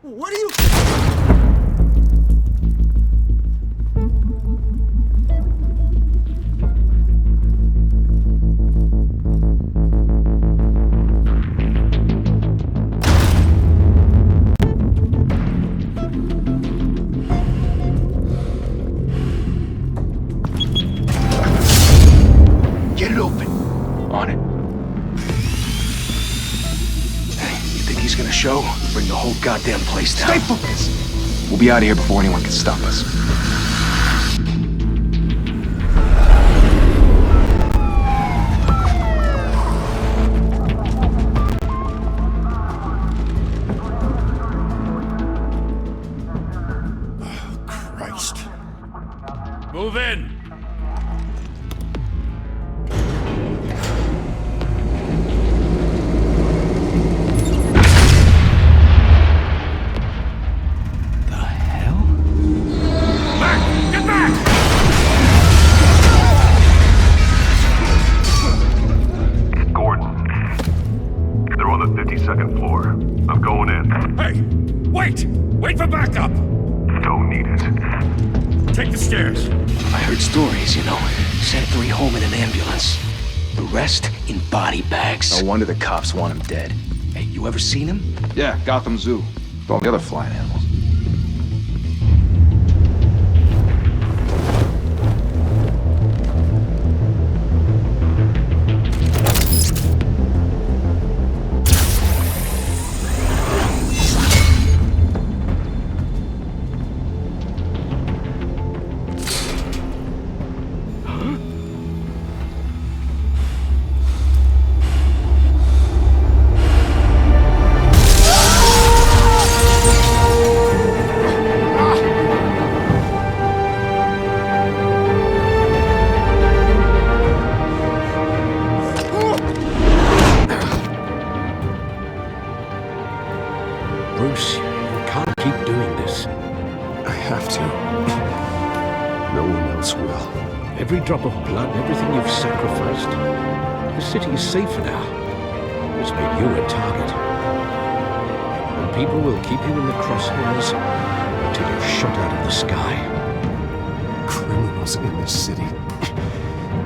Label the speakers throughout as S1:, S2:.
S1: What are you...
S2: Get it open. On it. Hey, you think he's gonna show? Bring the whole goddamn place down. Stay focused! We'll be out of here before anyone can stop us.
S1: Oh, Christ.
S3: Move in! Wait for backup!
S4: Don't need it.
S3: Take the stairs.
S2: I heard stories, you know. Sent 3 home in an ambulance. The rest in body bags. No wonder the cops want him dead. Hey, you ever seen him?
S5: Yeah, Gotham Zoo. With all the other flying animals.
S3: Bruce, you can't keep doing this.
S1: I have to. No one else will.
S3: Every drop of blood, everything you've sacrificed. The city is safer now. It's made you a target. And people will keep you in the crosshairs until you're shot out of the sky.
S1: Criminals in this city.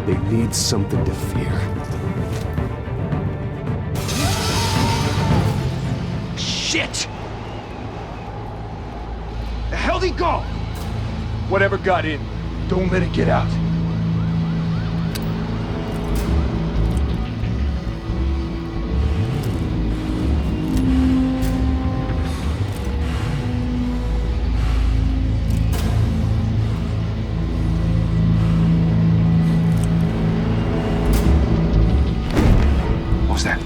S1: They need something to fear.
S2: Shit! The hell'd he go? Whatever got in, don't let it get out. What was that?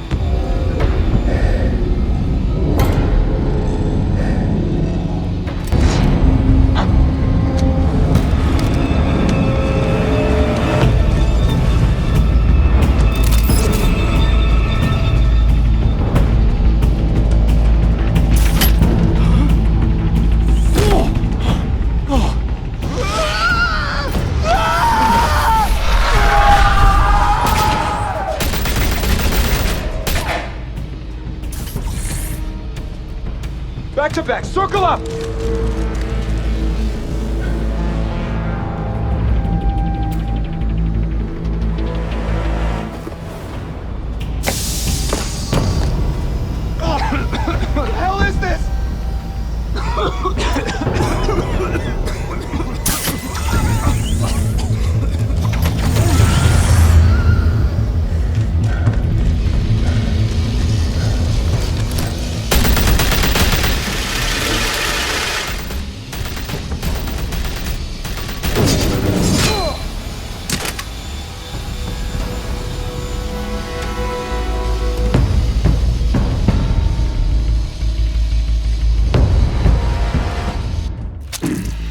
S2: Back to back, circle up! What the hell is this?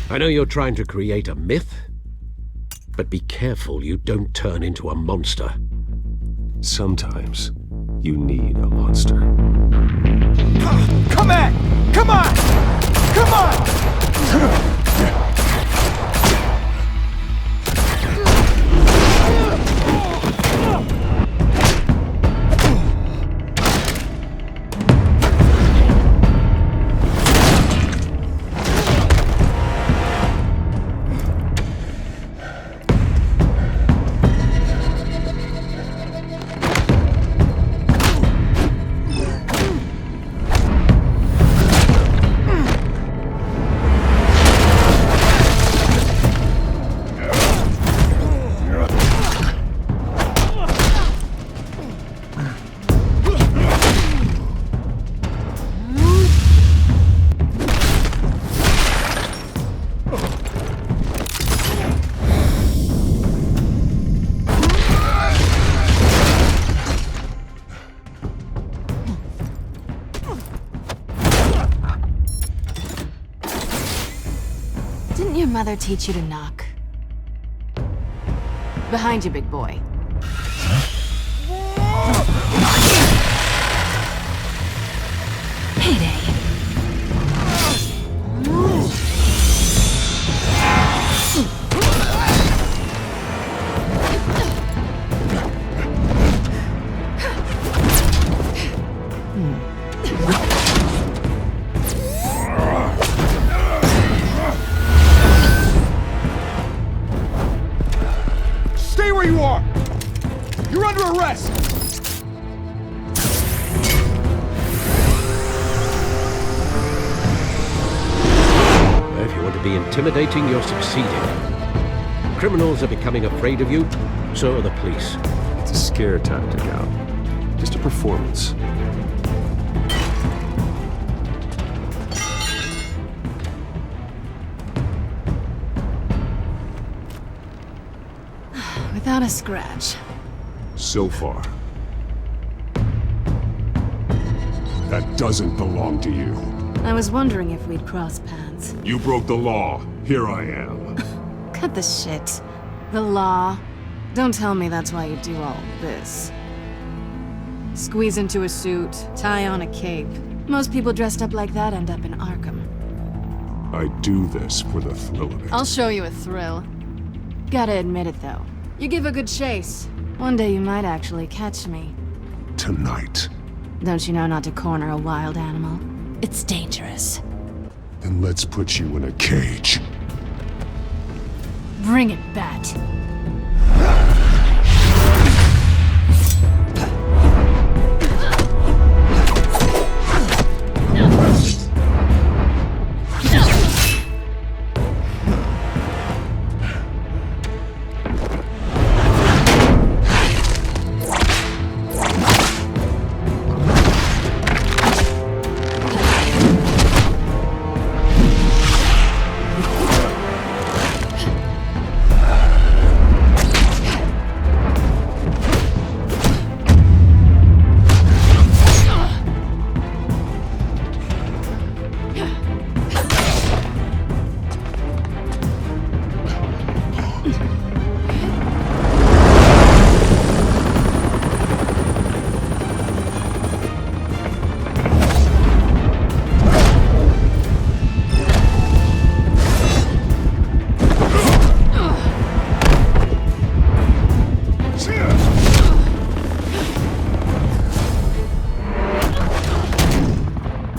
S3: I know you're trying to create a myth, but be careful you don't turn into a monster.
S1: Sometimes you need a monster.
S2: Come on! Come on! Come on!
S6: Didn't your mother teach you to knock? Behind you, big boy. Payday.
S5: Stay where you are! You're under arrest!
S3: If you want to be intimidating, you're succeeding. Criminals are becoming afraid of you, so are the police.
S1: It's a scare tactic, Al. Just a performance.
S6: Without a scratch.
S1: So far. That doesn't belong to you.
S6: I was wondering if we'd cross paths.
S1: You broke the law. Here I am.
S6: Cut the shit. The law. Don't tell me that's why you do all this. Squeeze into a suit, tie on a cape. Most people dressed up like that end up in Arkham.
S1: I do this for the thrill of it.
S6: I'll show you a thrill. Gotta admit it, though. You give a good chase. One day you might actually catch me.
S1: Tonight.
S6: Don't you know not to corner a wild animal? It's dangerous.
S1: Then let's put you in a cage.
S6: Bring it, Bat.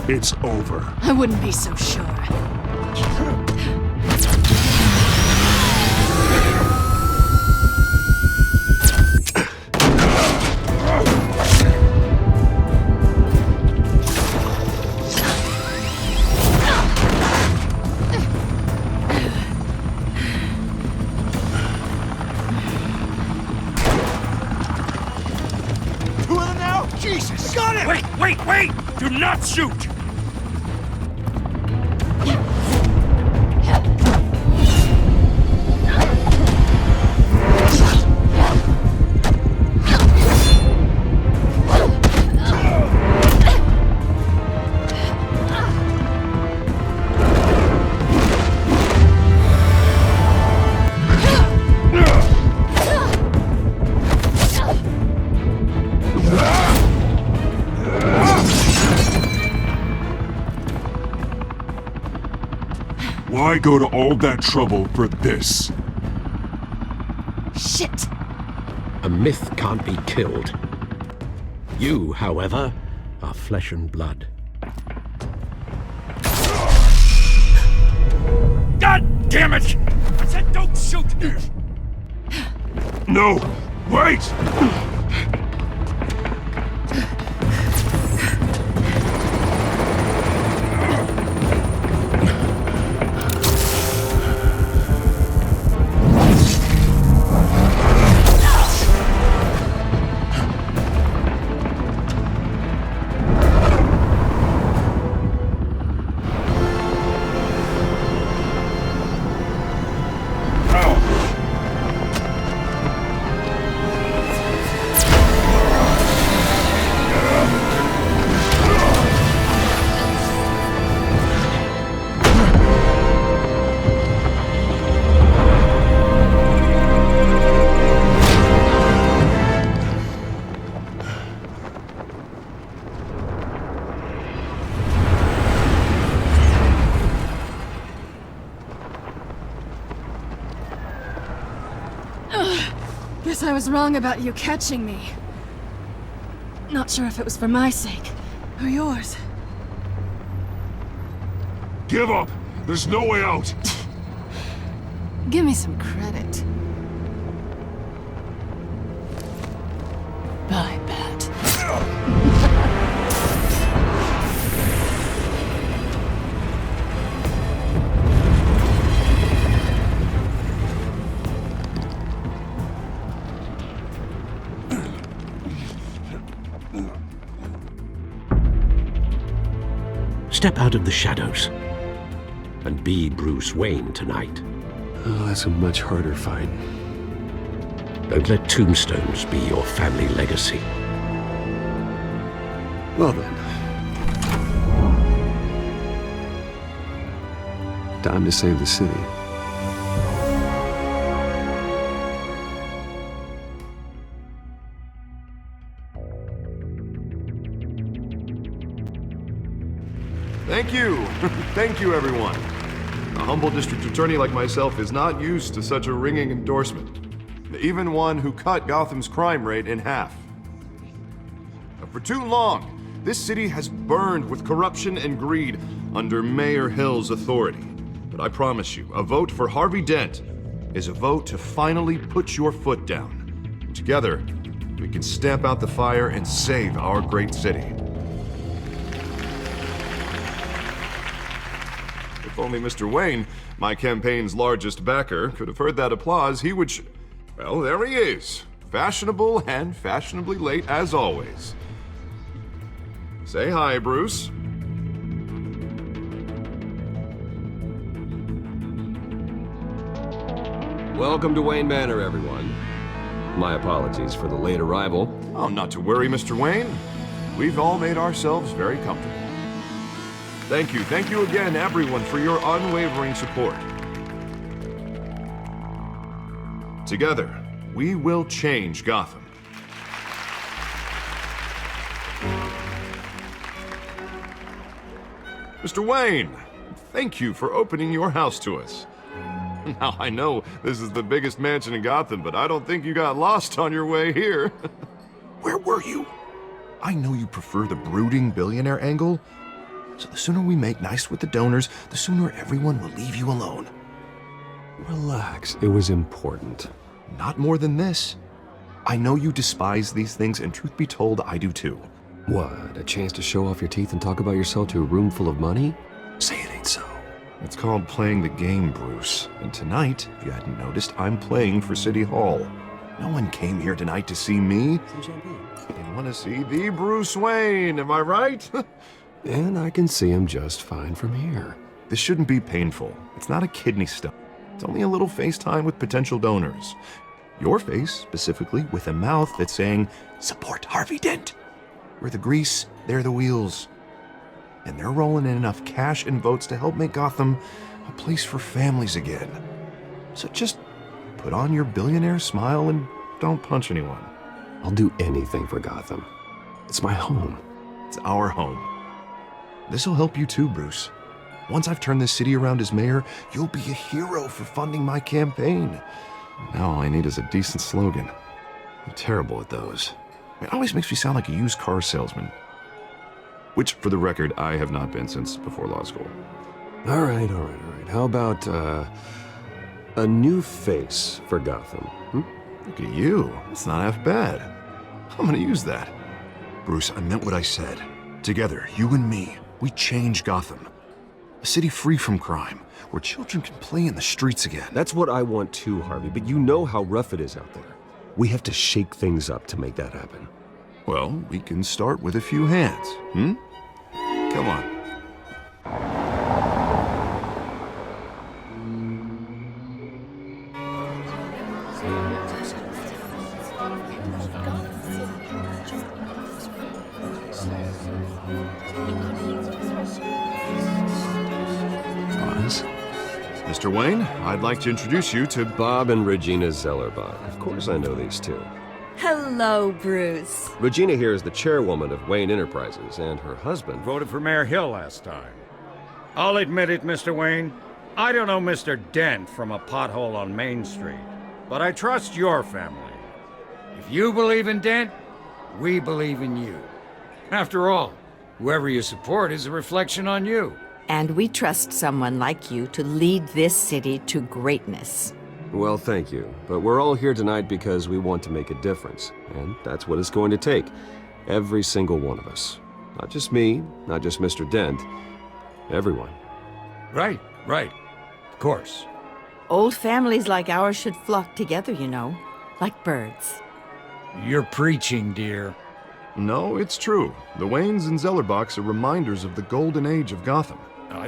S1: It's over.
S6: I wouldn't be so sure.
S5: Two of them now? Jesus! Got him!
S7: Wait! Do not shoot!
S1: Why go to all that trouble for this?
S6: Shit!
S3: A myth can't be killed. You, however, are flesh and blood.
S7: God damn it! I said don't shoot!
S1: No! Wait!
S6: Guess I was wrong about you catching me. Not sure if it was for my sake or yours.
S5: Give up! There's no way out!
S6: Give me some credit. Bye, Bat.
S3: Step out of the shadows and be Bruce Wayne tonight.
S1: Oh, that's a much harder fight.
S3: Don't let tombstones be your family legacy.
S1: Well then. Time to save the city.
S8: Thank you. Thank you, everyone. A humble district attorney like myself is not used to such a ringing endorsement. Even one who cut Gotham's crime rate in half. For too long, this city has burned with corruption and greed under Mayor Hill's authority. But I promise you, a vote for Harvey Dent is a vote to finally put your foot down. Together, we can stamp out the fire and save our great city. If only Mr. Wayne, my campaign's largest backer, could have heard that applause, he would well, there he is. Fashionable and fashionably late as always. Say hi, Bruce.
S9: Welcome to Wayne Manor, everyone. My apologies for the late arrival.
S8: Oh, not to worry, Mr. Wayne. We've all made ourselves very comfortable. Thank you again, everyone, for your unwavering support. Together, we will change Gotham. Mr. Wayne, thank you for opening your house to us. Now, I know this is the biggest mansion in Gotham, but I don't think you got lost on your way here. Where were you? I know you prefer the brooding billionaire angle, so the sooner we make nice with the donors, the sooner everyone will leave you alone.
S1: Relax, it was important.
S8: Not more than this. I know you despise these things, and truth be told, I do too.
S1: What, a chance to show off your teeth and talk about yourself to a room full of money? Say it ain't so.
S8: It's called playing the game, Bruce. And tonight, if you hadn't noticed, I'm playing for City Hall. No one came here tonight to see me.
S1: Some champagne.
S8: They want to see the Bruce Wayne, am I right?
S1: And I can see him just fine from here.
S8: This shouldn't be painful. It's not a kidney stone. It's only a little FaceTime with potential donors. Your face, specifically, with a mouth that's saying, support Harvey Dent. We're the grease, they're the wheels. And they're rolling in enough cash and votes to help make Gotham a place for families again. So just put on your billionaire smile and don't punch anyone.
S1: I'll do anything for Gotham. It's my home.
S8: It's our home. This'll help you too, Bruce. Once I've turned this city around as mayor, you'll be a hero for funding my campaign. Now all I need is a decent slogan. I'm terrible at those. It always makes me sound like a used car salesman. Which, for the record, I have not been since before law school.
S1: All right. How about, a new face for Gotham?
S8: Look at you. It's not half bad. I'm gonna use that. Bruce, I meant what I said. Together, you and me, we change Gotham. A city free from crime, where children can play in the streets again.
S1: That's what I want too, Harvey, but you know how rough it is out there. We have to shake things up to make that happen.
S8: Well, we can start with a few hands, Come on. Mr. Wayne, I'd like to introduce you to
S9: Bob and Regina Zellerbach. Of course I know these two.
S10: Hello, Bruce.
S9: Regina here is the chairwoman of Wayne Enterprises, and her husband
S7: Voted for Mayor Hill last time. I'll admit it, Mr. Wayne. I don't know Mr. Dent from a pothole on Main Street, but I trust your family. If you believe in Dent, we believe in you. After all, whoever you support is a reflection on you.
S11: And we trust someone like you to lead this city to greatness.
S9: Well, thank you. But we're all here tonight because we want to make a difference. And that's what it's going to take. Every single one of us. Not just me, not just Mr. Dent. Everyone.
S7: Right. Of course.
S11: Old families like ours should flock together, you know, like birds.
S7: You're preaching, dear.
S8: No, it's true. The Waynes and Zellerbachs are reminders of the golden age of Gotham.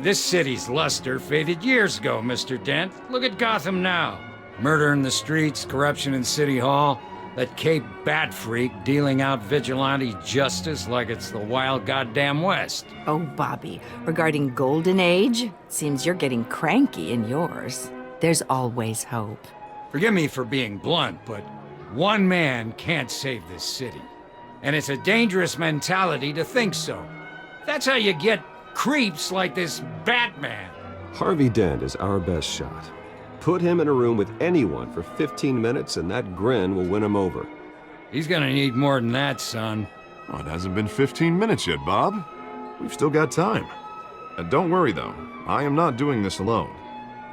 S7: This city's luster faded years ago, Mr. Dent. Look at Gotham now. Murder in the streets, corruption in City Hall, that Cape Bat freak dealing out vigilante justice like it's the wild goddamn West.
S11: Oh, Bobby, regarding Golden Age, seems you're getting cranky in yours. There's always hope.
S7: Forgive me for being blunt, but one man can't save this city. And it's a dangerous mentality to think so. That's how you get creeps like this Batman.
S9: Harvey Dent is our best shot. Put him in a room with anyone for 15 minutes and that grin will win him over.
S7: He's gonna need more than that, son.
S8: Oh, it hasn't been 15 minutes yet, Bob. We've still got time. And don't worry, though. I am not doing this alone.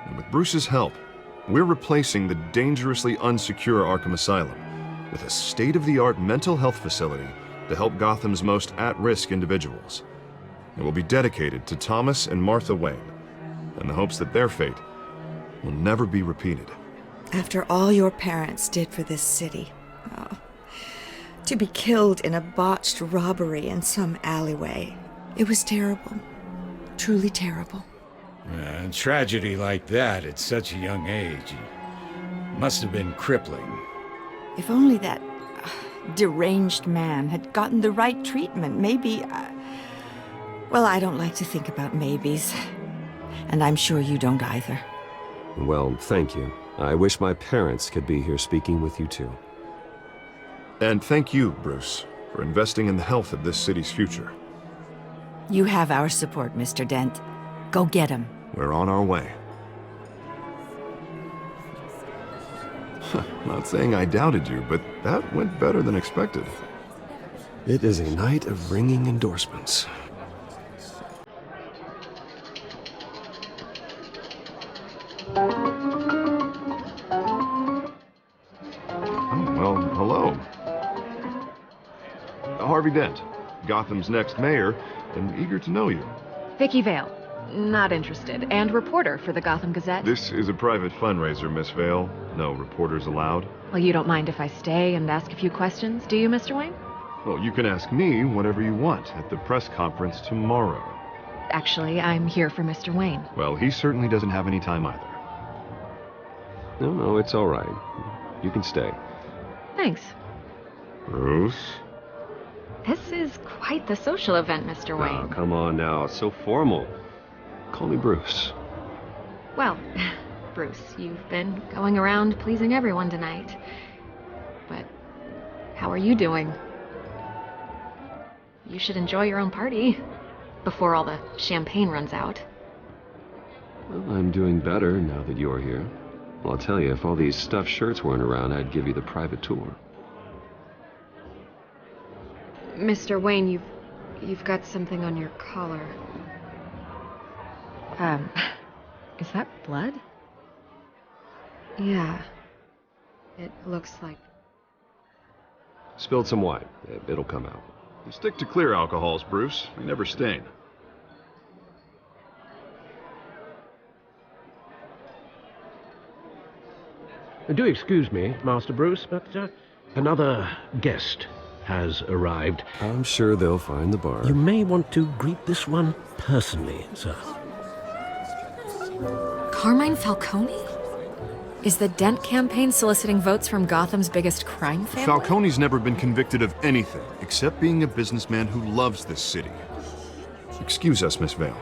S8: And with Bruce's help, we're replacing the dangerously unsecure Arkham Asylum with a state-of-the-art mental health facility to help Gotham's most at-risk individuals. It will be dedicated to Thomas and Martha Wayne, in the hopes that their fate will never be repeated.
S10: After all your parents did for this city, to be killed in a botched robbery in some alleyway, it was terrible. Truly terrible.
S7: A tragedy like that at such a young age must have been crippling.
S11: If only that deranged man had gotten the right treatment, maybe... well, I don't like to think about maybes. And I'm sure you don't either.
S9: Well, thank you. I wish my parents could be here speaking with you too.
S8: And thank you, Bruce, for investing in the health of this city's future.
S11: You have our support, Mr. Dent. Go get him.
S8: We're on our way. Not saying I doubted you, but that went better than expected.
S1: It is a night of ringing endorsements.
S8: Well, hello. Harvey Dent, Gotham's next mayor, and eager to know you.
S12: Vicky Vale. Not interested. And reporter for the Gotham Gazette.
S8: This is a private fundraiser, Miss Vale. No reporters allowed.
S12: Well, you don't mind if I stay and ask a few questions, do you, Mr. Wayne?
S8: Well, you can ask me whatever you want at the press conference tomorrow.
S12: Actually, I'm here for Mr. Wayne.
S8: Well, he certainly doesn't have any time either.
S9: No, it's all right. You can stay.
S12: Thanks.
S8: Bruce?
S12: This is quite the social event, Mr. Wayne.
S9: Oh, come on now. It's so formal. Call me Bruce.
S12: Well, Bruce, you've been going around pleasing everyone tonight. But how are you doing? You should enjoy your own party before all the champagne runs out.
S9: Well, I'm doing better now that you're here. Well, I'll tell you, if all these stuffed shirts weren't around, I'd give you the private tour.
S12: Mr. Wayne, you've got something on your collar. Is that blood? Yeah. It looks like...
S9: Spilled some wine. It'll come out.
S8: You stick to clear alcohols, Bruce. You never stain.
S3: Do excuse me, Master Bruce, but another guest has arrived.
S9: I'm sure they'll find the bar.
S3: You may want to greet this one personally, sir.
S12: Carmine Falcone? Is the Dent campaign soliciting votes from Gotham's biggest crime family?
S8: Falcone's never been convicted of anything except being a businessman who loves this city. Excuse us, Miss Vale.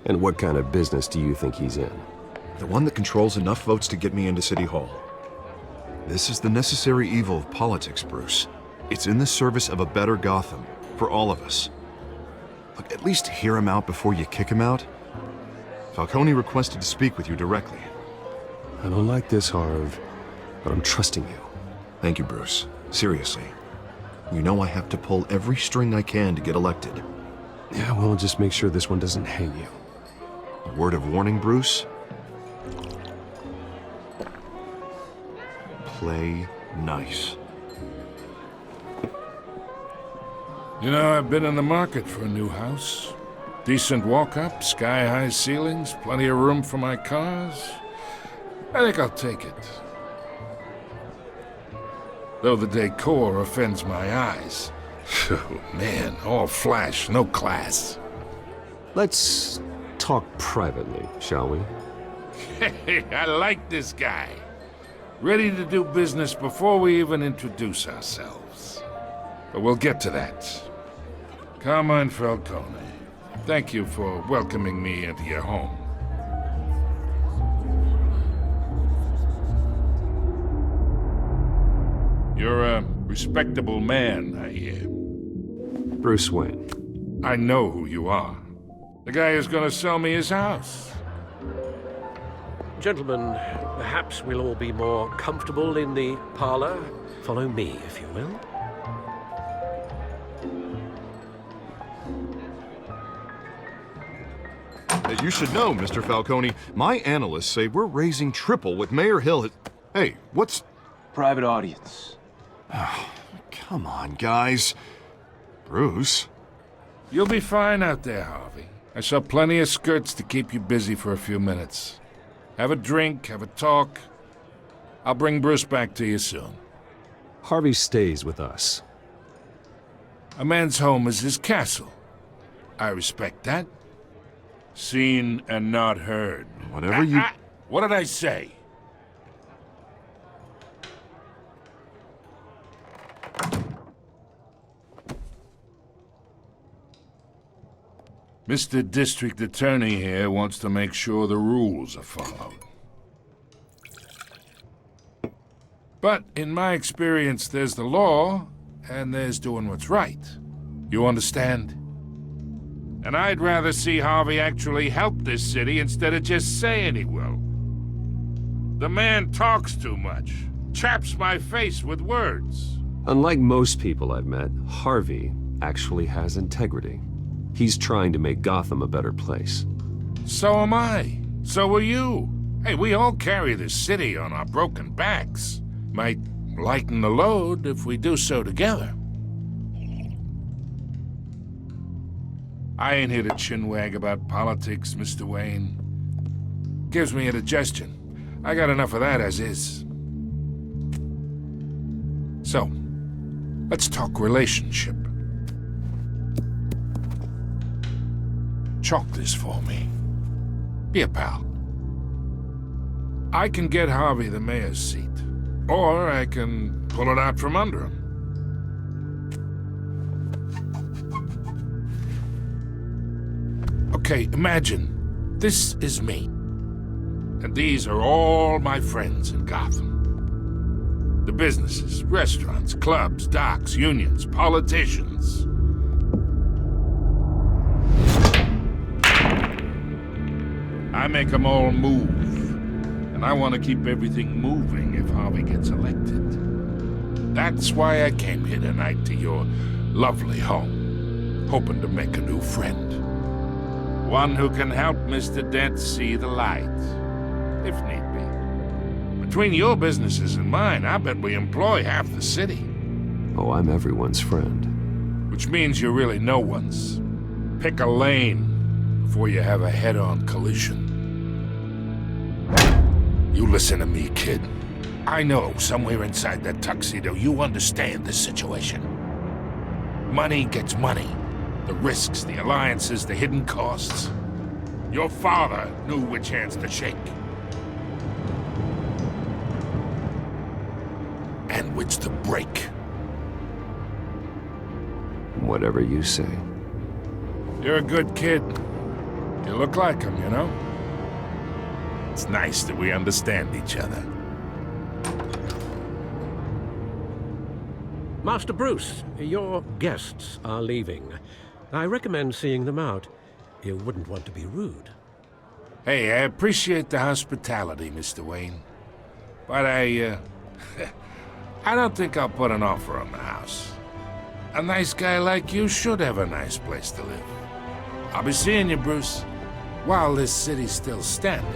S9: And what kind of business do you think he's in?
S8: The one that controls enough votes to get me into City Hall. This is the necessary evil of politics, Bruce. It's in the service of a better Gotham, for all of us. Look, at least hear him out before you kick him out. Falcone requested to speak with you directly.
S1: I don't like this, Harv, but I'm trusting you.
S8: Thank you, Bruce. Seriously. You know I have to pull every string I can to get elected.
S1: Yeah, well, just make sure this one doesn't hang you.
S8: A word of warning, Bruce? Play nice.
S3: You know, I've been in the market for a new house. Decent walk-up, sky-high ceilings, plenty of room for my cars. I think I'll take it. Though the decor offends my eyes. Oh, man, all flash, no class.
S1: Let's talk privately, shall we?
S3: Hey, I like this guy. Ready to do business before we even introduce ourselves. But we'll get to that. Carmine Falcone, thank you for welcoming me into your home. You're a respectable man, I hear.
S1: Bruce Wayne.
S3: I know who you are. The guy who's gonna sell me his house.
S13: Gentlemen, perhaps we'll all be more comfortable in the parlor. Follow me, if you will.
S8: You should know, Mr. Falcone, my analysts say we're raising triple what Mayor Hill had... Hey, what's...
S2: Private audience.
S8: Oh, come on, guys. Bruce?
S3: You'll be fine out there, Harvey. I saw plenty of skirts to keep you busy for a few minutes. Have a drink, have a talk. I'll bring Bruce back to you soon.
S1: Harvey stays with us.
S3: A man's home is his castle. I respect that. Seen and not heard.
S8: Whatever you...
S3: What did I say? Mr. District Attorney here wants to make sure the rules are followed. But in my experience, there's the law, and there's doing what's right. You understand? And I'd rather see Harvey actually help this city instead of just saying he will. The man talks too much, chaps my face with words.
S1: Unlike most people I've met, Harvey actually has integrity. He's trying to make Gotham a better place.
S3: So am I. So are you. Hey, we all carry this city on our broken backs. Might lighten the load if we do so together. I ain't here to chinwag about politics, Mr. Wayne. Gives me indigestion. I got enough of that as is. So, let's talk relationship. Chalk this for me. Be a pal. I can get Harvey the mayor's seat, or I can pull it out from under him. Okay, imagine this is me, and these are all my friends in Gotham. The businesses, restaurants, clubs, docks, unions, politicians. I make them all move, and I want to keep everything moving if Harvey gets elected. That's why I came here tonight to your lovely home, hoping to make a new friend. One who can help Mr. Dent see the light, if need be. Between your businesses and mine, I bet we employ half the city.
S1: Oh, I'm everyone's friend.
S3: Which means you're really no one's. Pick a lane before you have a head-on collision. You listen to me, kid. I know somewhere inside that tuxedo you understand this situation. Money gets money. The risks, the alliances, the hidden costs. Your father knew which hands to shake. And which to break.
S1: Whatever you say.
S3: You're a good kid. You look like him, you know? It's nice that we understand each other.
S13: Master Bruce, your guests are leaving. I recommend seeing them out. You wouldn't want to be rude.
S14: Hey, I appreciate the hospitality, Mr. Wayne. But I don't think I'll put an offer on the house. A nice guy like you should have a nice place to live. I'll be seeing you, Bruce, while this city's still standing.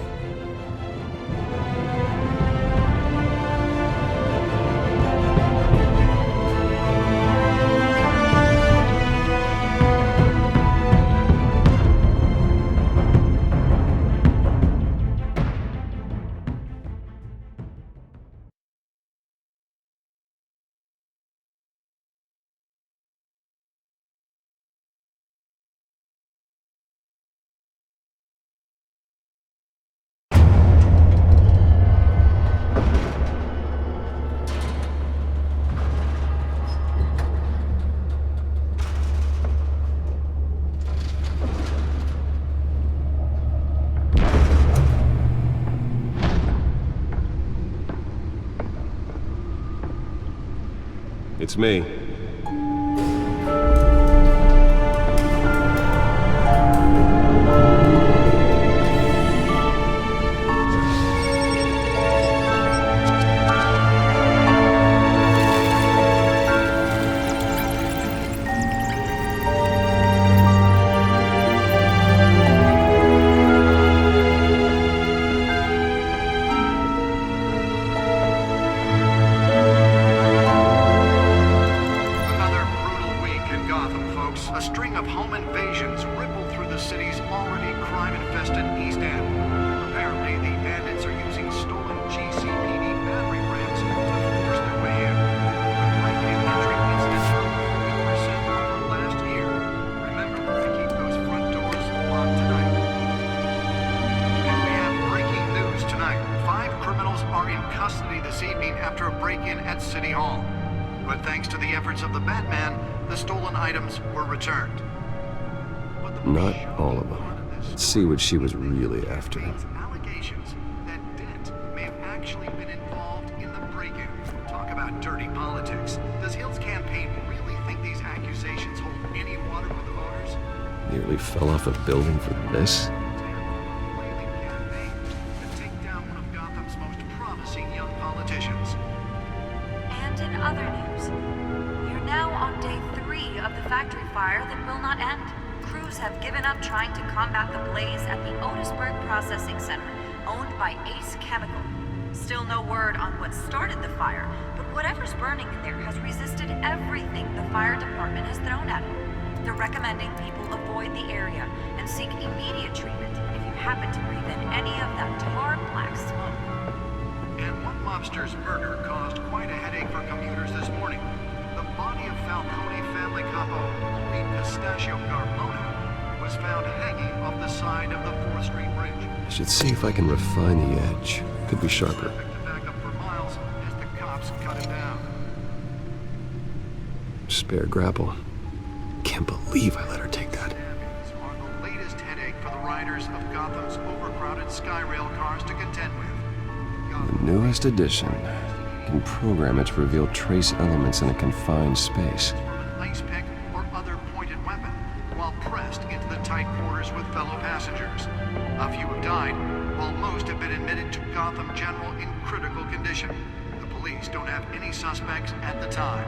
S9: It's me. Not all of them. Let's see what she was really after.
S15: Allegations that Dent may have actually been involved in the break-in. Talk about dirty politics. Does Hill's campaign really think these accusations hold any water with the voters?
S9: Nearly fell off a building for this?
S16: And in other news, we're now on day 3 of the factory fire that will not end. Crews have given up trying to combat the blaze at the Otisburg Processing Center, owned by Ace Chemical. Still no word on what started the fire, but whatever's burning in there has resisted everything the fire department has thrown at it. They're recommending people avoid the area and seek immediate treatment if you happen to breathe in any of that tar black smoke.
S15: And one mobster's murder caused quite a headache for commuters this morning. The body of Falcone family capo, the Pistachio Carmona, was found hanging off the side of the 4th Street Bridge.
S9: I should see if I can refine the edge. Could be sharper.
S15: Back up for miles as the cops cut him down.
S9: Spare grapple. Can't believe I let her take that.
S15: Are the latest headache for the riders of Gotham's overcrowded Skyrail cars to contend with.
S9: The newest edition. Can program it to reveal trace elements in a confined space.
S15: An ice pick or other pointed weapon, while pressed into the tight quarters with fellow passengers. A few have died, while most have been admitted to Gotham General in critical condition. The police don't have any suspects at the time.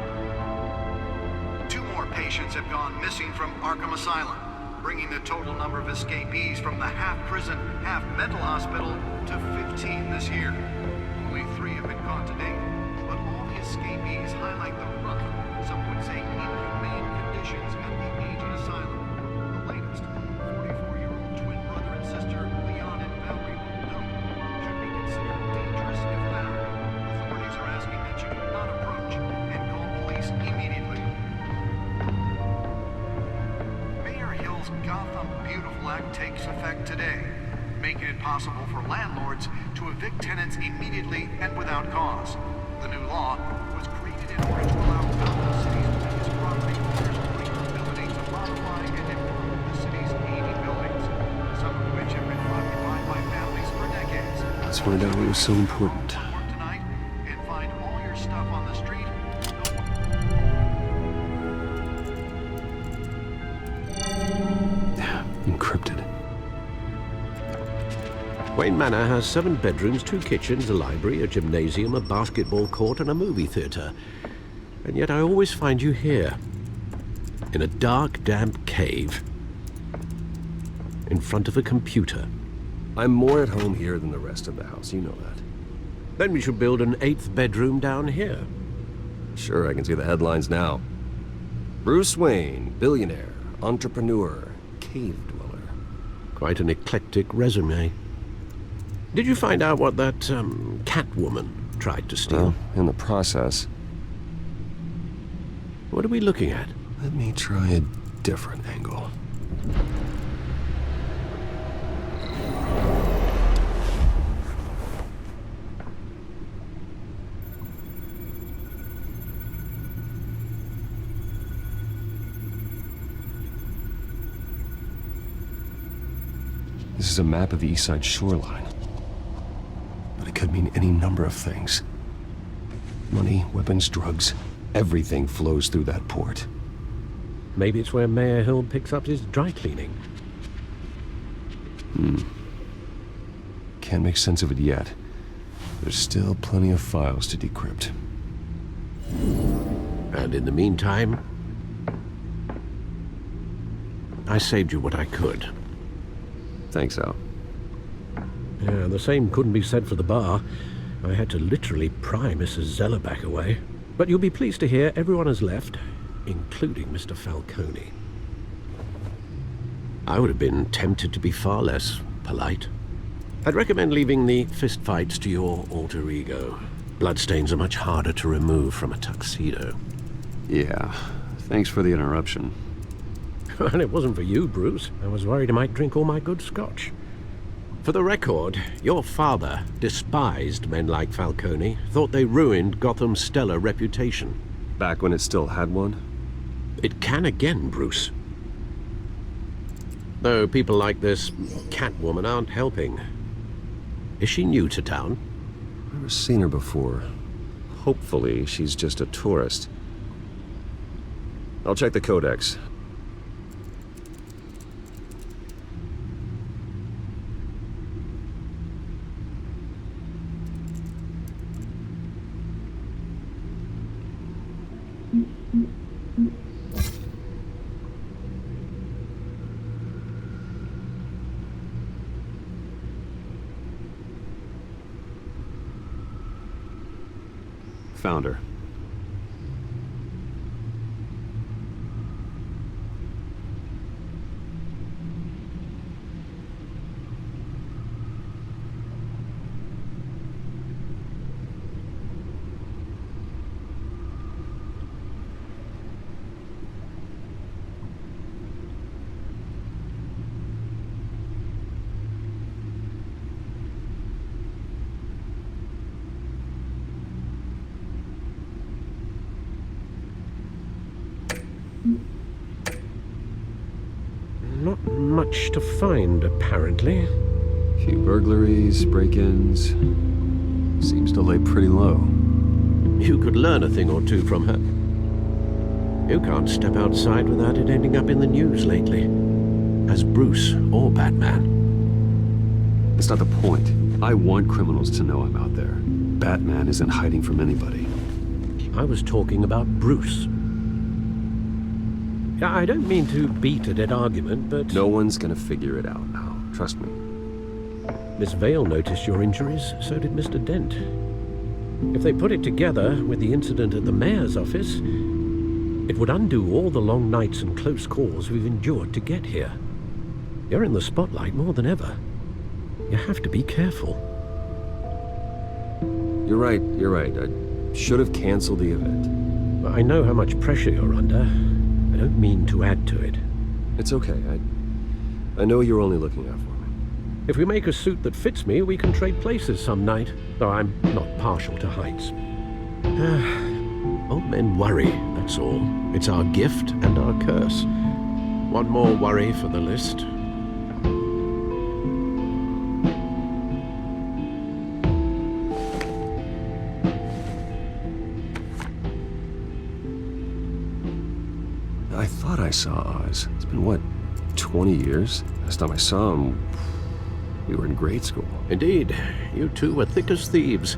S15: 2 more patients have gone missing from Arkham Asylum, bringing the total number of escapees from the half-prison, half-mental hospital to 15 this year. Only 3 have been caught to date, but all the escapees highlight the rough, some would say inhumane conditions at the aging asylum. The latest, 44-year-old twin brother and sister, Leon and Valerie Wildo, should be considered dangerous if found. Authorities are asking that you do not approach and call police immediately. Mayor Hill's Gotham Beautiful Act takes effect today, making it possible for landlords to evict tenants immediately and without cause. The new law was created in order to allow Gotham City's biggest property owners greater ability to modify and improve the city's aging buildings, some of which have been occupied by families for decades.
S9: Let's find out what was so important.
S15: Work tonight and find all your stuff on the street.
S9: Encrypted.
S3: Wayne Manor has 7 bedrooms, 2 kitchens, a library, a gymnasium, a basketball court, and a movie theatre. And yet I always find you here, in a dark, damp cave, in front of a computer.
S9: I'm more at home here than the rest of the house, you know that.
S3: Then we should build an 8th bedroom down here.
S9: Sure, I can see the headlines now. Bruce Wayne, billionaire, entrepreneur, cave dweller.
S3: Quite an eclectic resume. Did you find out what that, Catwoman tried to steal?
S9: Well, in the process.
S3: What are we looking at?
S9: Let me try a different angle.
S1: This is a map of the East Side shoreline. But it could mean any number of things. Money, weapons, drugs, everything flows through that port.
S3: Maybe it's where Mayor Hill picks up his dry cleaning.
S1: Can't make sense of it yet. There's still plenty of files to decrypt.
S3: And in the meantime, I saved you what I could.
S1: Thanks, Al.
S3: Yeah, the same couldn't be said for the bar. I had to literally pry Mrs. Zeller back away. But you'll be pleased to hear everyone has left, including Mr. Falcone. I would have been tempted to be far less polite. I'd recommend leaving the fistfights to your alter ego. Bloodstains are much harder to remove from a tuxedo.
S1: Yeah, thanks for the interruption.
S3: And it wasn't for you, Bruce. I was worried I might drink all my good scotch. For the record, your father despised men like Falcone, thought they ruined Gotham's stellar reputation.
S1: Back when it still had one?
S3: It can again, Bruce. Though people like this Catwoman aren't helping. Is she new to town?
S1: Never seen her before. Hopefully, she's just a tourist. I'll check the codex. Found her.
S3: Not much to find, apparently.
S1: Few burglaries, break-ins. Seems to lay pretty low.
S3: You could learn a thing or two from her. You can't step outside without it ending up in the news lately. As Bruce or Batman.
S1: That's not the point. I want criminals to know I'm out there. Batman isn't hiding from anybody.
S3: I was talking about Bruce. I don't mean to beat a dead argument, but...
S1: No one's gonna figure it out now. Trust me.
S3: Miss Vale noticed your injuries, so did Mr. Dent. If they put it together with the incident at the mayor's office, it would undo all the long nights and close calls we've endured to get here. You're in the spotlight more than ever. You have to be careful.
S1: You're right. I should have canceled the event.
S3: I know how much pressure you're under. I don't mean to add to it.
S1: It's okay. I know you're only looking out for me.
S3: If we make a suit that fits me, we can trade places some night, though I'm not partial to heights. Old men worry, that's all. It's our gift and our curse. One more worry for the list.
S1: I thought I saw Oz. It's been, what, 20 years? Last time I saw him...
S9: We were in grade school.
S3: Indeed, you two were thick as thieves.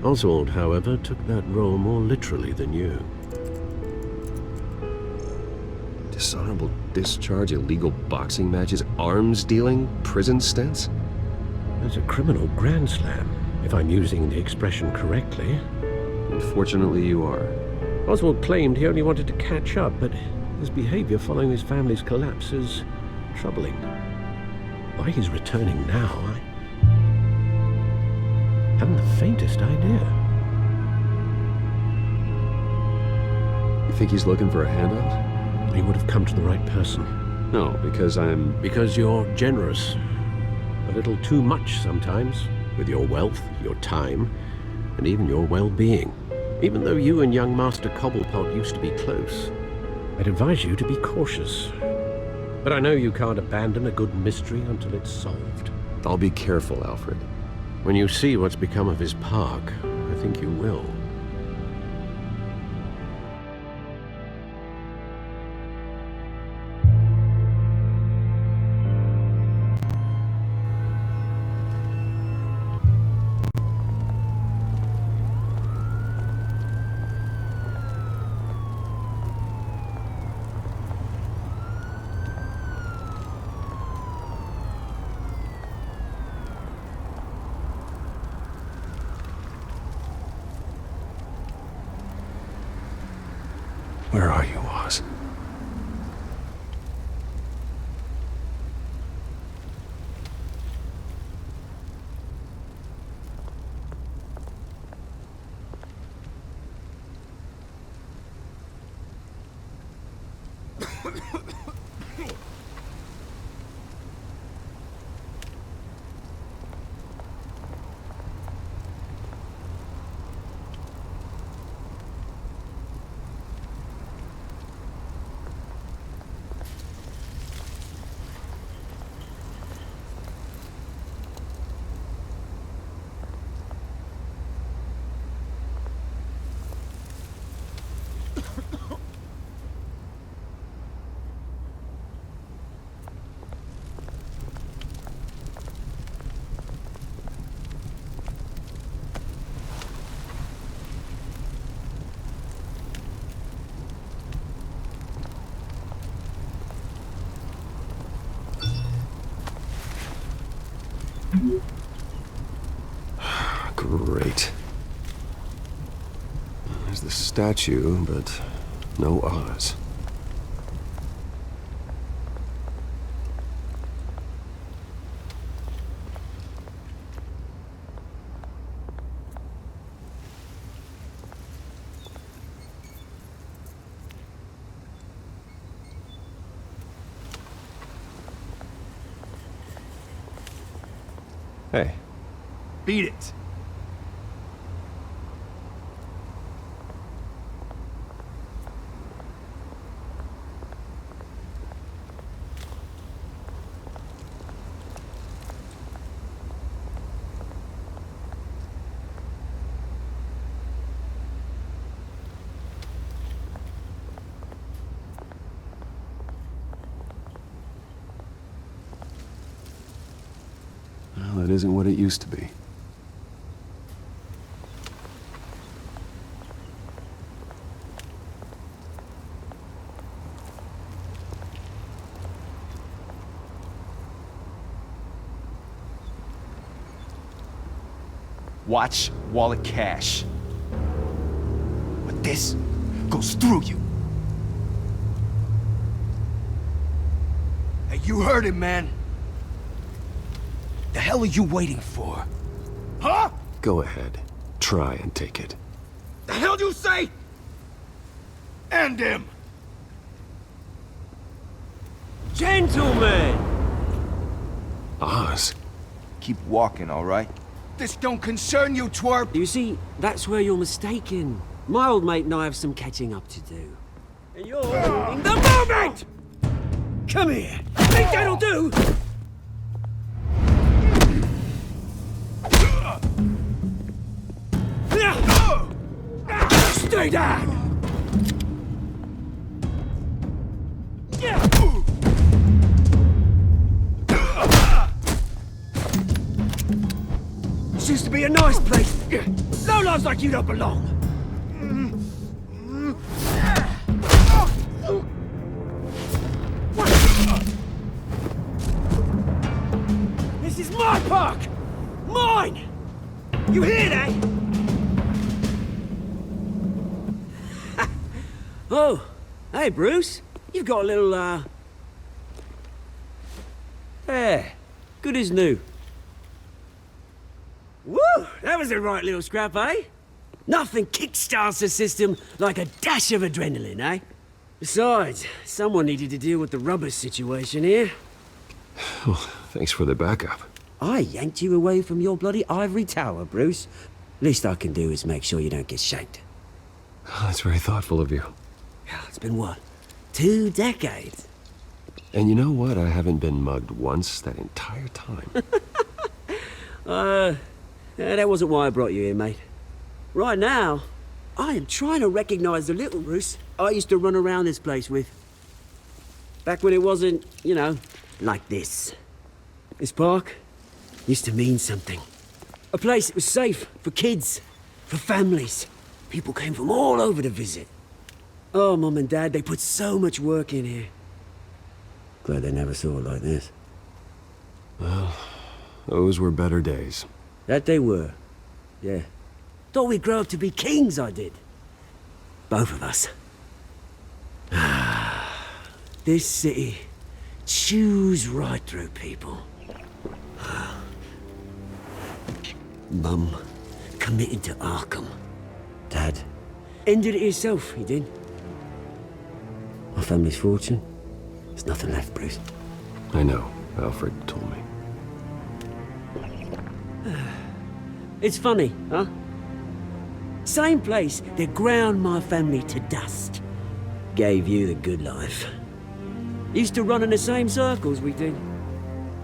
S3: Oswald, however, took that role more literally than you.
S9: Dishonorable discharge, illegal boxing matches, arms dealing, prison stints?
S3: There's a criminal grand slam, if I'm using the expression correctly.
S9: Unfortunately, you are.
S3: Oswald claimed he only wanted to catch up, but his behavior following his family's collapse is troubling. Why he's returning now, I haven't the faintest idea.
S9: You think he's looking for a handout?
S3: He would have come to the right person.
S9: No, because I'm...
S3: Because you're generous. A little too much sometimes, with your wealth, your time, and even your well-being. Even though you and young Master Cobblepot used to be close, I'd advise you to be cautious. But I know you can't abandon a good mystery until it's solved.
S9: I'll be careful, Alfred.
S3: When you see what's become of his park, I think you will.
S1: Where are you, Oz?
S9: Great. There's the statue, but no Oz. Hey.
S5: Beat it.
S1: Well, that isn't what it used to be.
S5: Watch wallet cash. But this goes through you. Hey, you heard him, man. The hell are you waiting for? Huh?
S9: Go ahead. Try and take it.
S5: The hell do you say? End him!
S17: Gentlemen!
S9: Oz.
S5: Keep walking, all right? This don't concern you, twerp!
S17: You see, that's where you're mistaken. My old mate and I have some catching up to do. And you're ruining the moment! Come here! Think that'll do? Stay down! be a nice place. Lowlifes like you don't belong. This is my park! Mine! You hear that? Oh, hey, Bruce. You've got a little, Yeah, good as new. Woo! That was a right little scrap, eh? Nothing kickstarts the system like a dash of adrenaline, eh? Besides, someone needed to deal with the rubber situation here.
S9: Oh, thanks for the backup.
S17: I yanked you away from your bloody ivory tower, Bruce. Least I can do is make sure you don't get shanked.
S9: That's very thoughtful of you.
S17: It's been what? 2 decades?
S9: And you know what? I haven't been mugged once that entire time.
S17: That wasn't why I brought you here, mate. Right now, I am trying to recognize the little Bruce I used to run around this place with. Back when it wasn't, you know, like this. This park used to mean something. A place that was safe for kids, for families. People came from all over to visit. Oh, Mum and Dad, they put so much work in here. Glad they never saw it like this.
S9: Well, those were better days.
S17: That they were. Yeah. Thought we'd grow up to be kings, I did. Both of us. This city chews right through people. Mum committed to Arkham. Dad ended it himself, he did. My family's fortune, there's nothing left, Bruce.
S9: I know. Alfred told me.
S17: It's funny, huh? Same place that ground my family to dust. Gave you the good life. Used to run in the same circles we did.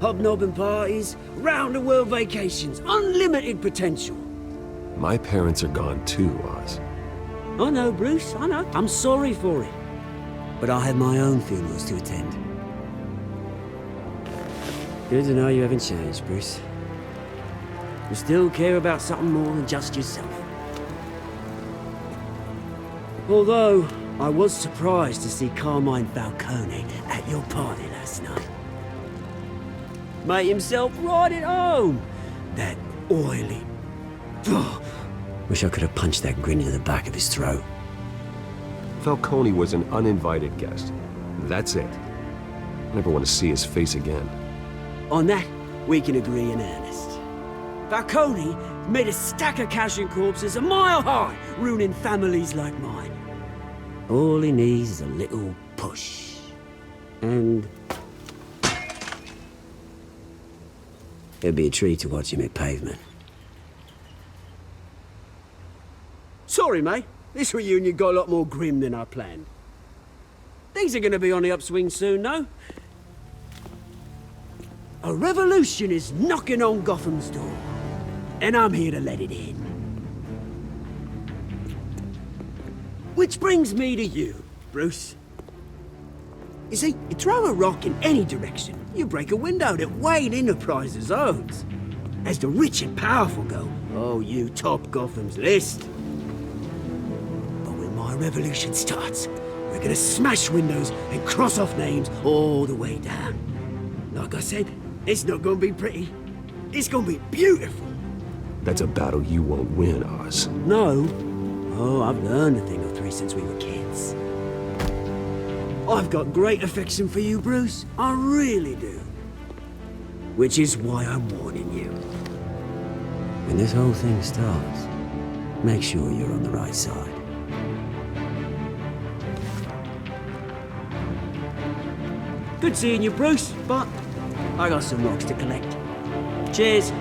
S17: Hobnobbing parties, round-the-world vacations, unlimited potential.
S9: My parents are gone too, Oz.
S17: I know, Bruce, I know. I'm sorry for it. But I have my own funerals to attend. Good to know you haven't changed, Bruce. You still care about something more than just yourself. Although, I was surprised to see Carmine Falcone at your party last night. Made himself right at home. That oily... Ugh. Wish I could have punched that grin into the back of his throat.
S9: Falcone was an uninvited guest. That's it. I never want to see his face again.
S17: On that, we can agree in earnest. Falcone made a stack of cash and corpses a mile high, ruining families like mine. All he needs is a little push. And... it'd be a treat to watch him hit pavement. Sorry, mate. This reunion got a lot more grim than I planned. Things are gonna be on the upswing soon, no? A revolution is knocking on Gotham's door. And I'm here to let it in. Which brings me to you, Bruce. You see, you throw a rock in any direction, you break a window that Wayne Enterprises owns. As the rich and powerful go, oh, you top Gotham's list. But when my revolution starts, we're gonna smash windows and cross off names all the way down. Like I said, it's not gonna be pretty. It's gonna be beautiful.
S9: That's a battle you won't win, Oz.
S17: No. Oh, I've learned a thing or three since we were kids. I've got great affection for you, Bruce. I really do. Which is why I'm warning you. When this whole thing starts, make sure you're on the right side. Good seeing you, Bruce, but I got some rocks to collect. Cheers.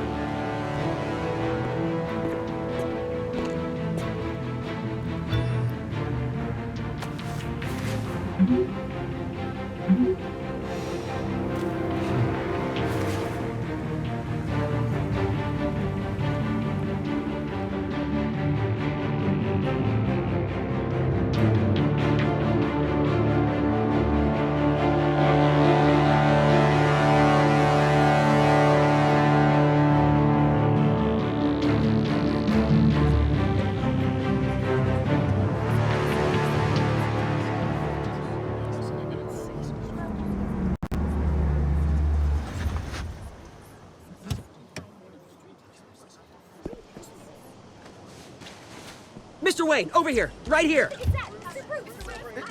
S17: Mr. Wayne, over here, right here.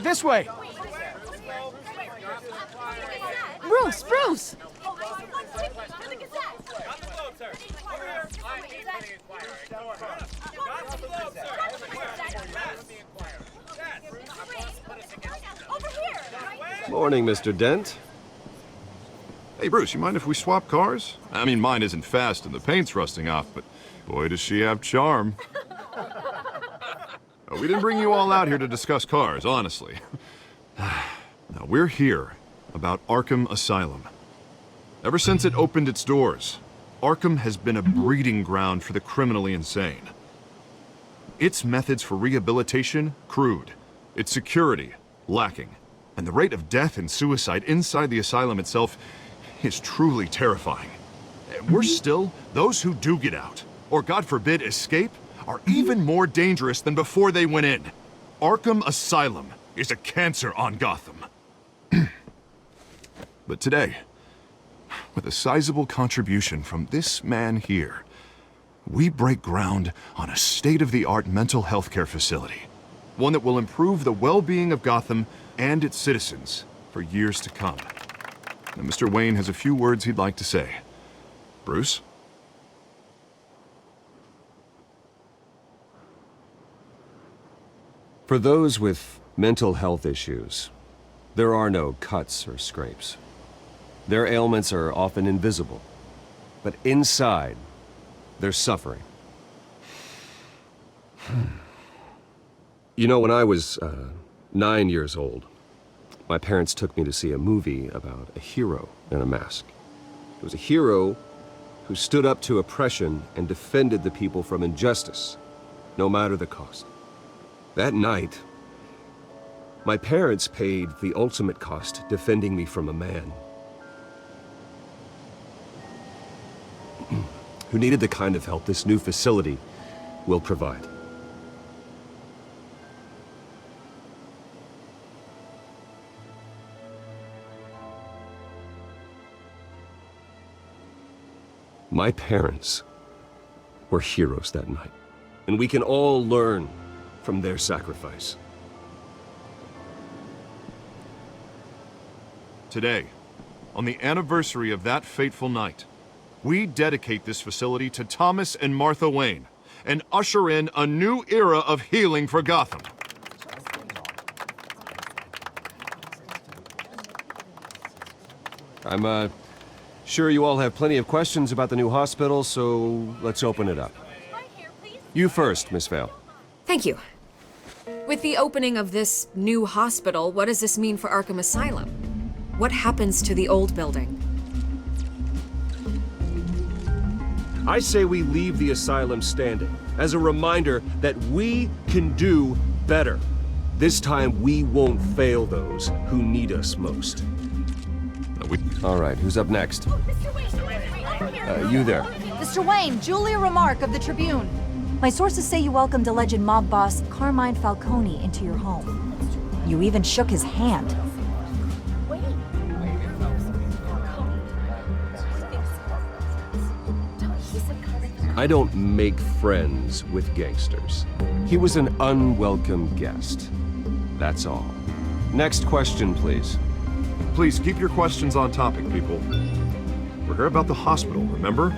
S5: This way.
S6: Bruce, Bruce!
S9: Morning, Mr. Dent.
S8: Hey, Bruce, you mind if we swap cars? I mean, mine isn't fast and the paint's rusting off, but boy, does she have charm. We didn't bring you all out here to discuss cars, honestly. Now, we're here about Arkham Asylum. Ever since it opened its doors, Arkham has been a breeding ground for the criminally insane. Its methods for rehabilitation, crude. Its security, lacking. And the rate of death and suicide inside the asylum itself is truly terrifying. And worse still, those who do get out, or God forbid escape, are even more dangerous than before they went in. Arkham Asylum is a cancer on Gotham. But today, with a sizable contribution from this man here, we break ground on a state-of-the-art mental health care facility. One that will improve the well-being of Gotham and its citizens for years to come. Now, Mr. Wayne has a few words he'd like to say. Bruce?
S9: For those with mental health issues, there are no cuts or scrapes. Their ailments are often invisible, but inside, they're suffering. You know, when I was 9 years old, my parents took me to see a movie about a hero in a mask. It was a hero who stood up to oppression and defended the people from injustice, no matter the cost. That night, my parents paid the ultimate cost defending me from a man who needed the kind of help this new facility will provide. My parents were heroes that night, and we can all learn from their sacrifice.
S8: Today, on the anniversary of that fateful night, we dedicate this facility to Thomas and Martha Wayne and usher in a new era of healing for Gotham.
S9: I'm sure you all have plenty of questions about the new hospital, so let's open it up. You first, Miss Vale.
S18: Thank you. With the opening of this new hospital, what does this mean for Arkham Asylum? What happens to the old building?
S9: I say we leave the asylum standing as a reminder that we can do better. This time we won't fail those who need us most. All right, who's up next? You there.
S19: Mr. Wayne, Julia Remark of the Tribune. My sources say you welcomed alleged mob boss Carmine Falcone into your home. You even shook his hand.
S9: I don't make friends with gangsters. He was an unwelcome guest. That's all. Next question, please.
S8: Please keep your questions on topic, people. We're here about the hospital, remember?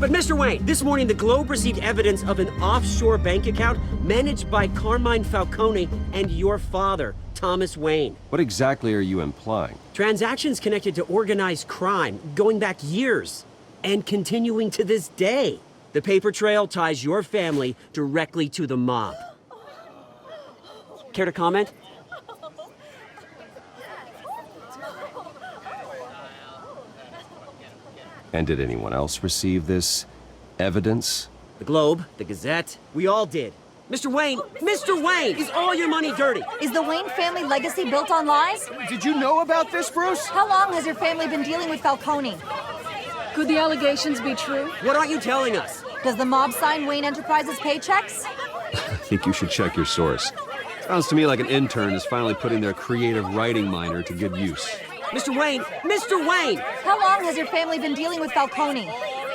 S17: But Mr. Wayne, this morning the Globe received evidence of an offshore bank account managed by Carmine Falcone and your father, Thomas Wayne.
S9: What exactly are you implying?
S17: Transactions connected to organized crime, going back years, and continuing to this day. The paper trail ties your family directly to the mob. Care to comment?
S9: And did anyone else receive this evidence?
S17: The Globe, the Gazette, we all did. Mr. Wayne, is all your money dirty?
S19: Is the Wayne family legacy built on lies?
S5: Did you know about this, Bruce?
S19: How long has your family been dealing with Falcone?
S6: Could the allegations be true?
S17: What aren't you telling us?
S19: Does the mob sign Wayne Enterprises paychecks?
S9: I think you should check your source. Sounds to me like an intern is finally putting their creative writing minor to good use.
S17: Mr. Wayne!
S19: How long has your family been dealing with Falcone?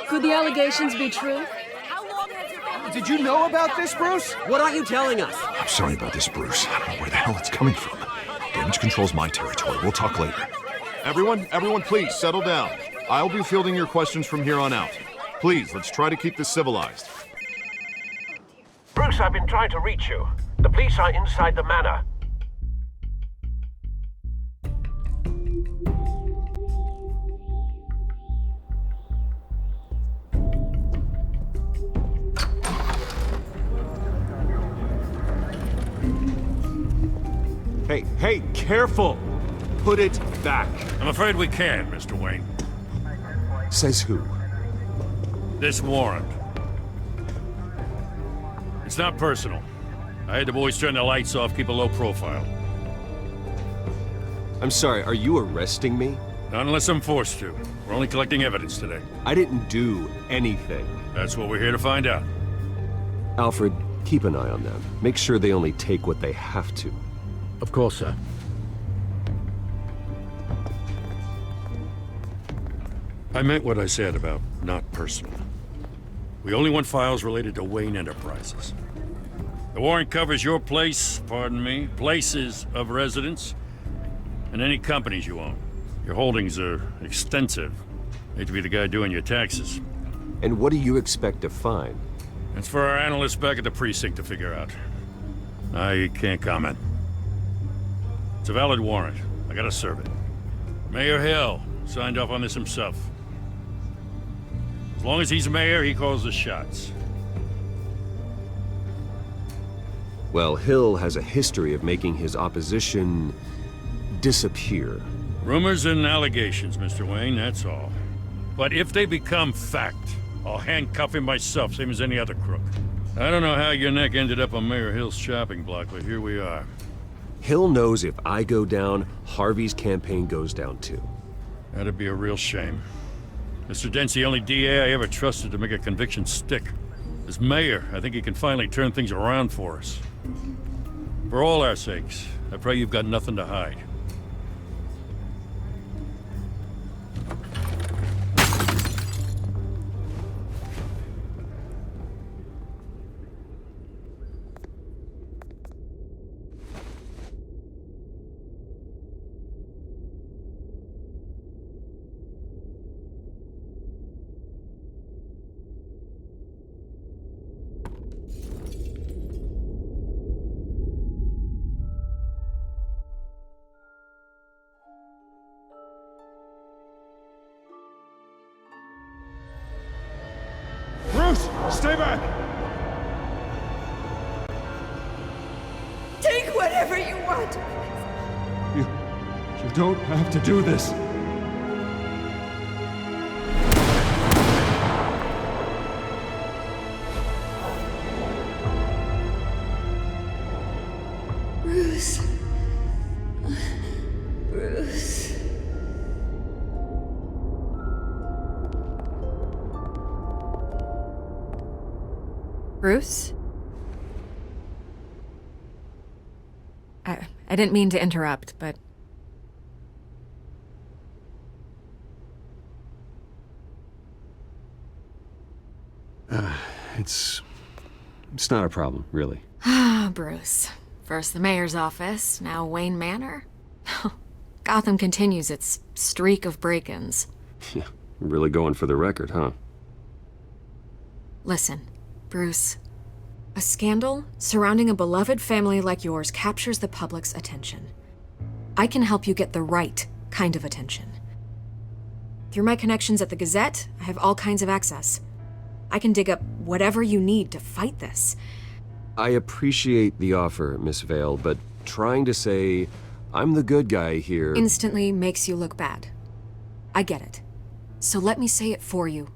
S20: Could the allegations be true?
S5: Did you know about this, Bruce?
S17: What aren't you telling us?
S8: I'm sorry about this, Bruce. I don't know where the hell it's coming from. Damage control's my territory. We'll talk later. Everyone, please, settle down. I'll be fielding your questions from here on out. Please, let's try to keep this civilized.
S13: Bruce, I've been trying to reach you. The police are inside the manor.
S1: Hey, careful! Put it back.
S7: I'm afraid we can't, Mr. Wayne.
S1: Says who?
S7: This warrant. It's not personal. I had the boys turn the lights off, keep a low profile.
S1: I'm sorry, are you arresting me?
S7: Not unless I'm forced to. We're only collecting evidence today.
S1: I didn't do anything.
S7: That's what we're here to find out.
S1: Alfred, keep an eye on them. Make sure they only take what they have to.
S3: Of course, sir.
S7: I meant what I said about not personal. We only want files related to Wayne Enterprises. The warrant covers your place, pardon me, places of residence, and any companies you own. Your holdings are extensive. Hate to be the guy doing your taxes.
S1: And what do you expect to find?
S7: It's for our analysts back at the precinct to figure out. I can't comment. It's a valid warrant. I gotta serve it. Mayor Hill signed off on this himself. As long as he's mayor, he calls the shots.
S1: Well, Hill has a history of making his opposition disappear.
S7: Rumors and allegations, Mr. Wayne, that's all. But if they become fact, I'll handcuff him myself, same as any other crook. I don't know how your neck ended up on Mayor Hill's shopping block, but here we are.
S1: Hill knows if I go down, Harvey's campaign goes down too.
S7: That'd be a real shame. Mr. Dent's the only DA I ever trusted to make a conviction stick. As mayor, I think he can finally turn things around for us. For all our sakes, I pray you've got nothing to hide.
S5: Bruce, stay back!
S10: Take whatever you want!
S5: You don't have to do this.
S10: Bruce. Bruce.
S18: Bruce? I didn't mean to interrupt, but...
S1: It's not a problem, really.
S18: Ah, Bruce. First the mayor's office, now Wayne Manor. Gotham continues its streak of break-ins.
S1: Yeah, really going for the record, huh?
S18: Listen, Bruce. A scandal surrounding a beloved family like yours captures the public's attention. I can help you get the right kind of attention. Through my connections at the Gazette, I have all kinds of access. I can dig up whatever you need to fight this.
S1: I appreciate the offer, Miss Vale, but trying to say I'm the good guy here...
S18: instantly makes you look bad. I get it. So let me say it for you.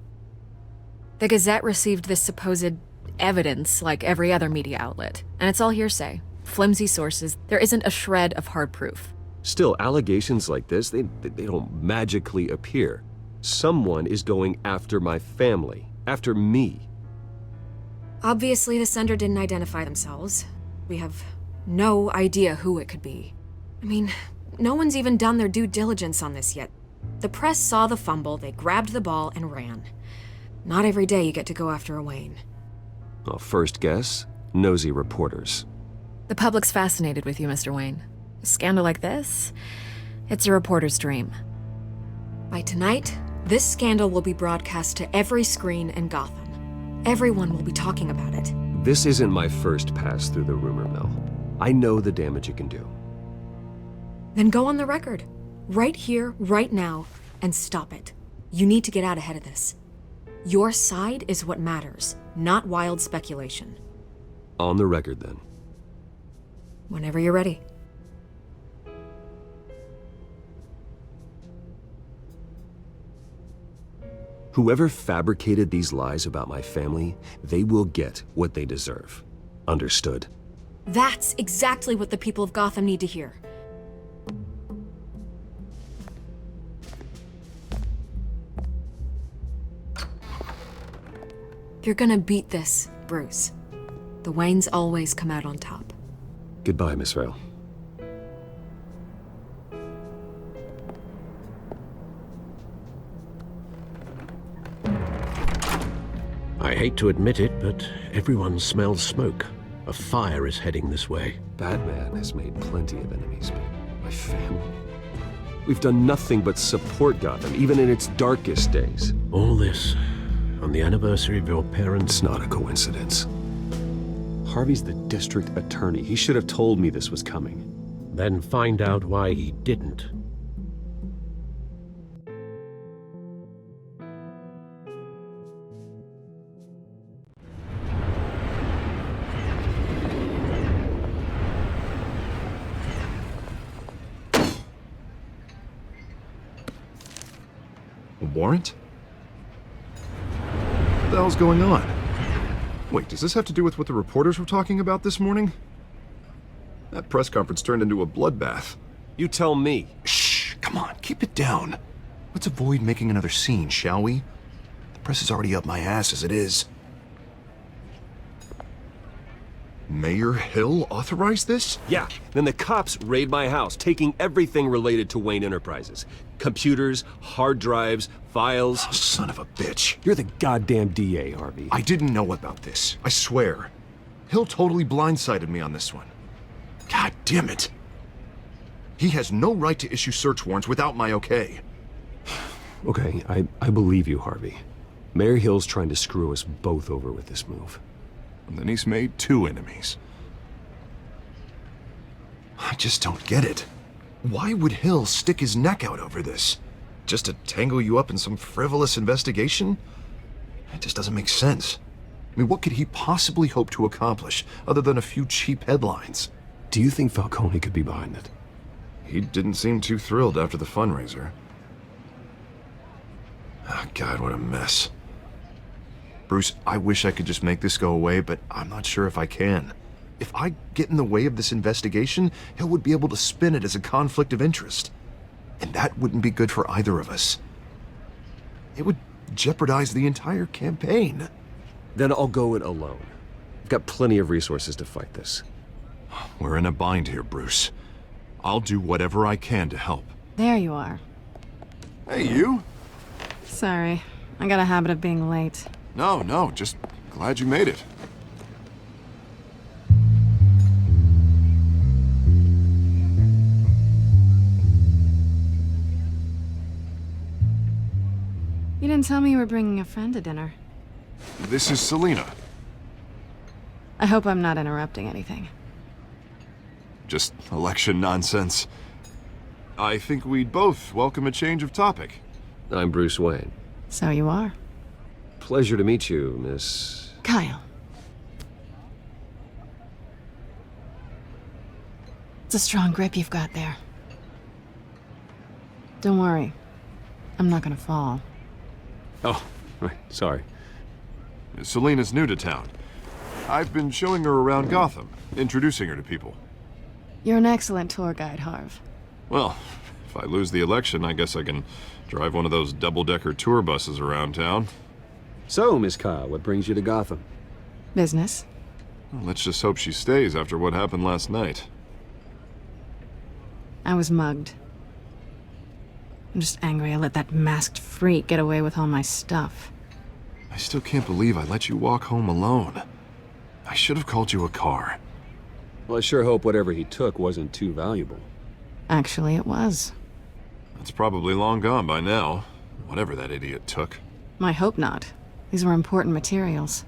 S18: The Gazette received this supposed evidence like every other media outlet, and it's all hearsay. Flimsy sources. There isn't a shred of hard proof.
S1: Still, allegations like this, they don't magically appear. Someone is going after my family. After me.
S18: Obviously, the sender didn't identify themselves. We have no idea who it could be. I mean, no one's even done their due diligence on this yet. The press saw the fumble, they grabbed the ball and ran. Not every day you get to go after a Wayne.
S9: Well, first guess, nosy reporters.
S18: The public's fascinated with you, Mr. Wayne. A scandal like this, it's a reporter's dream. By tonight, this scandal will be broadcast to every screen in Gotham. Everyone will be talking about it.
S9: This isn't my first pass through the rumor mill. I know the damage it can do.
S18: Then go on the record. Right here, right now, and stop it. You need to get out ahead of this. Your side is what matters, not wild speculation.
S9: On the record, then.
S18: Whenever you're ready.
S9: Whoever fabricated these lies about my family, they will get what they deserve. Understood?
S18: That's exactly what the people of Gotham need to hear. You're gonna beat this, Bruce. The Waynes always come out on top.
S9: Goodbye, Miss Vale.
S3: I hate to admit it, but everyone smells smoke. A fire is heading this way.
S9: Batman has made plenty of enemies, but my family? We've done nothing but support Gotham, even in its darkest days.
S3: All this on the anniversary of your parents'...
S9: It's not a coincidence. Harvey's the district attorney. He should have told me this was coming.
S3: Then find out why he didn't.
S8: A warrant? What the hell's going on? Wait, does this have to do with what the reporters were talking about this morning? That press conference turned into a bloodbath.
S9: You tell me.
S8: Shh, come on, keep it down. Let's avoid making another scene, shall we? The press is already up my ass as it is. Mayor Hill authorized this?
S9: Yeah, then the cops raid my house, taking everything related to Wayne Enterprises. Computers, hard drives, files.
S8: Oh, son of a bitch.
S9: You're the goddamn DA, Harvey.
S8: I didn't know about this, I swear. Hill totally blindsided me on this one. God damn it. He has no right to issue search warrants without my okay.
S9: Okay, I believe you, Harvey. Mayor Hill's trying to screw us both over with this move.
S8: And then he's made 2 enemies. I just don't get it. Why would Hill stick his neck out over this? Just to tangle you up in some frivolous investigation? It just doesn't make sense. I mean, what could he possibly hope to accomplish other than a few cheap headlines?
S9: Do you think Falcone could be behind it?
S8: He didn't seem too thrilled after the fundraiser. Oh, God, what a mess. Bruce, I wish I could just make this go away, but I'm not sure if I can. If I get in the way of this investigation, Hill would be able to spin it as a conflict of interest. And that wouldn't be good for either of us. It would jeopardize the entire campaign.
S9: Then I'll go it alone. I've got plenty of resources to fight this.
S8: We're in a bind here, Bruce. I'll do whatever I can to help.
S6: There you are.
S8: Hey, you?
S6: Sorry, I got a habit of being late.
S8: No, just glad you made it.
S6: You didn't tell me you were bringing a friend to dinner.
S8: This is Selina.
S6: I hope I'm not interrupting anything.
S8: Just election nonsense. I think we'd both welcome a change of topic.
S9: I'm Bruce Wayne.
S6: So you are.
S9: Pleasure to meet you, Miss...
S6: Kyle. It's a strong grip you've got there. Don't worry. I'm not gonna fall.
S9: Oh, right, sorry.
S8: Selina's new to town. I've been showing her around Gotham, introducing her to people.
S6: You're an excellent tour guide, Harv.
S8: Well, if I lose the election, I guess I can drive one of those double-decker tour buses around town.
S9: So, Miss Kyle, what brings you to Gotham?
S6: Business.
S8: Well, let's just hope she stays after what happened last night.
S6: I was mugged. I'm just angry I let that masked freak get away with all my stuff.
S8: I still can't believe I let you walk home alone. I should have called you a car.
S9: Well, I sure hope whatever he took wasn't too valuable.
S6: Actually, it was.
S8: It's probably long gone by now, whatever that idiot took.
S6: I hope not. These were important materials.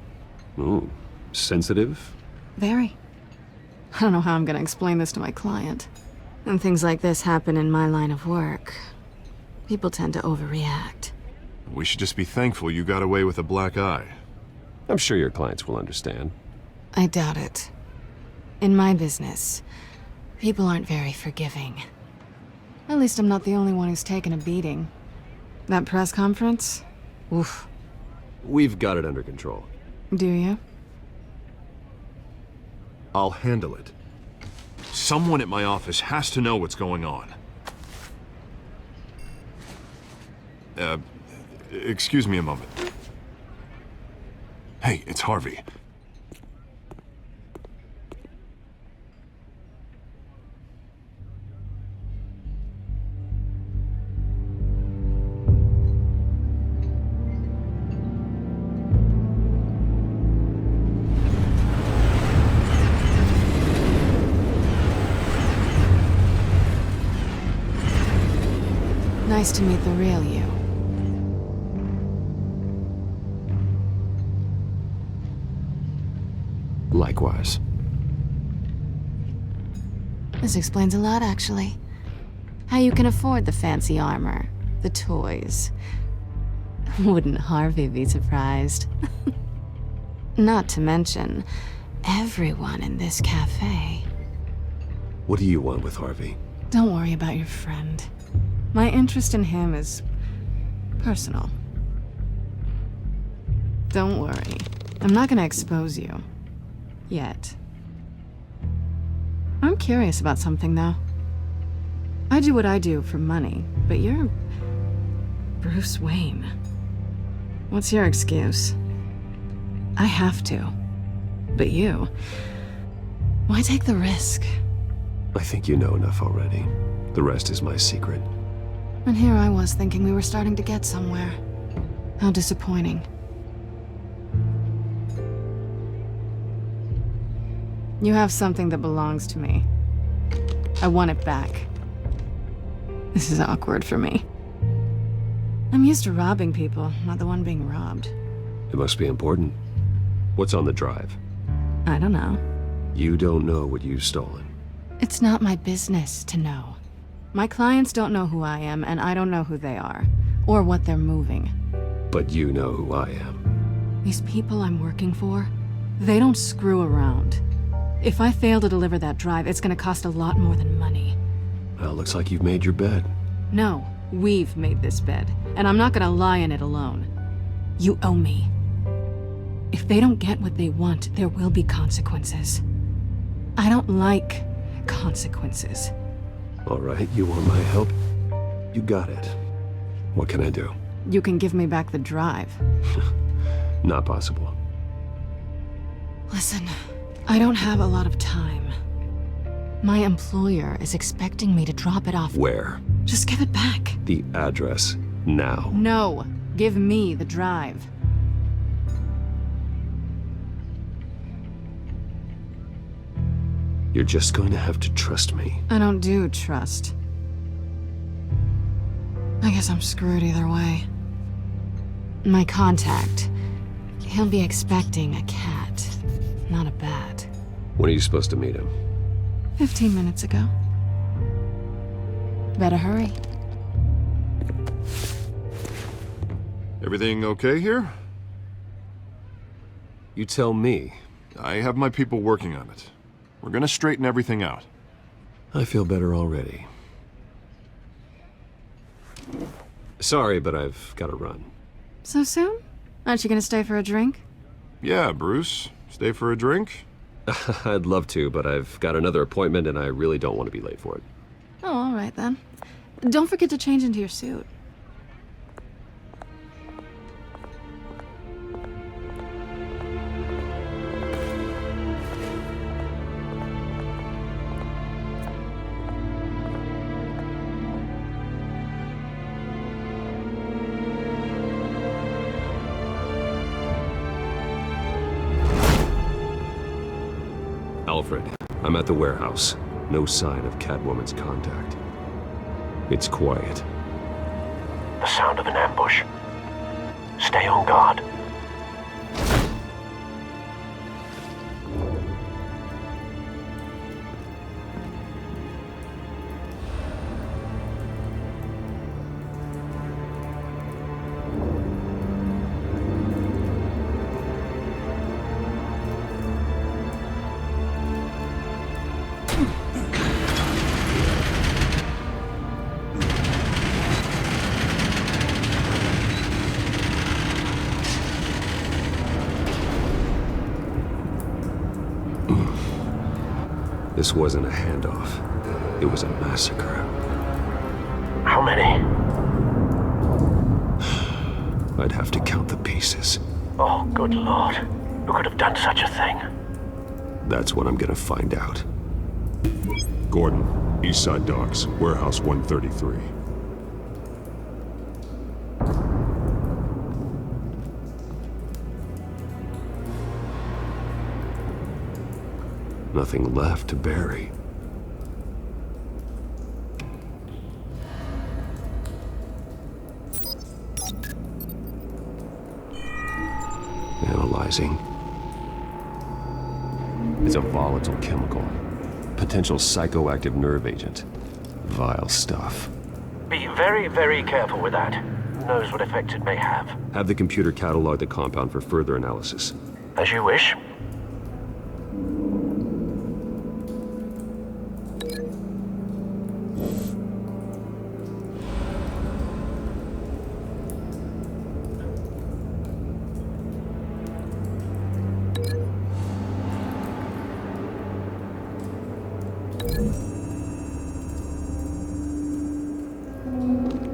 S9: Ooh, sensitive?
S6: Very. I don't know how I'm gonna explain this to my client. When things like this happen in my line of work, people tend to overreact.
S8: We should just be thankful you got away with a black eye.
S9: I'm sure your clients will understand.
S6: I doubt it. In my business, people aren't very forgiving. At least I'm not the only one who's taken a beating. That press conference? Oof.
S9: We've got it under control.
S6: Do you?
S8: I'll handle it. Someone at my office has to know what's going on. Excuse me a moment. Hey, it's Harvey.
S6: Nice to meet the real you.
S9: Likewise.
S6: This explains a lot, actually. How you can afford the fancy armor, the toys. Wouldn't Harvey be surprised? Not to mention, everyone in this cafe.
S9: What do you want with Harvey?
S6: Don't worry about your friend. My interest in him is personal. Don't worry. I'm not gonna expose you. Yet. I'm curious about something, though. I do what I do for money, but you're Bruce Wayne. What's your excuse? I have to. But you, why take the risk?
S9: I think you know enough already. The rest is my secret.
S6: And here I was thinking we were starting to get somewhere. How disappointing. You have something that belongs to me. I want it back. This is awkward for me. I'm used to robbing people, not the one being robbed.
S9: It must be important. What's on the drive?
S6: I don't know.
S9: You don't know what you've stolen.
S6: It's not my business to know. My clients don't know who I am, and I don't know who they are, or what they're moving.
S9: But you know who I am.
S6: These people I'm working for, they don't screw around. If I fail to deliver that drive, it's gonna cost a lot more than money.
S9: Well, looks like you've made your bed.
S6: No, we've made this bed, and I'm not gonna lie in it alone. You owe me. If they don't get what they want, there will be consequences. I don't like consequences.
S9: All right, you want my help? You got it. What can I do?
S6: You can give me back the drive.
S9: Not possible.
S6: Listen, I don't have a lot of time. My employer is expecting me to drop it off.
S9: Where?
S6: Just give it back.
S9: The address, now.
S6: No, give me the drive.
S9: You're just going to have to trust me.
S6: I don't do trust. I guess I'm screwed either way. My contact, he'll be expecting a cat, not a bat.
S9: When are you supposed to meet him?
S6: 15 minutes ago. Better hurry.
S8: Everything okay here?
S9: You tell me.
S8: I have my people working on it. We're gonna straighten everything out.
S9: I feel better already. Sorry, but I've got to run.
S6: So soon? Aren't you gonna stay for a drink?
S8: Yeah, Bruce. Stay for a drink?
S9: I'd love to, but I've got another appointment and I really don't want to be late for it.
S6: Oh, all right then. Don't forget to change into your suit.
S9: Alfred, I'm at the warehouse. No sign of Catwoman's contact. It's quiet.
S13: The sound of an ambush. Stay on guard.
S9: This wasn't a handoff. It was a massacre.
S13: How many?
S9: I'd have to count the pieces.
S13: Oh, good lord. Who could have done such a thing?
S9: That's what I'm gonna find out.
S8: Gordon, Eastside Docks, Warehouse 133.
S9: Nothing left to bury. Analyzing. It's a volatile chemical. Potential psychoactive nerve agent. Vile stuff.
S13: Be very, very careful with that. Who knows what effect it may have.
S9: Have the computer catalog the compound for further analysis.
S13: As you wish.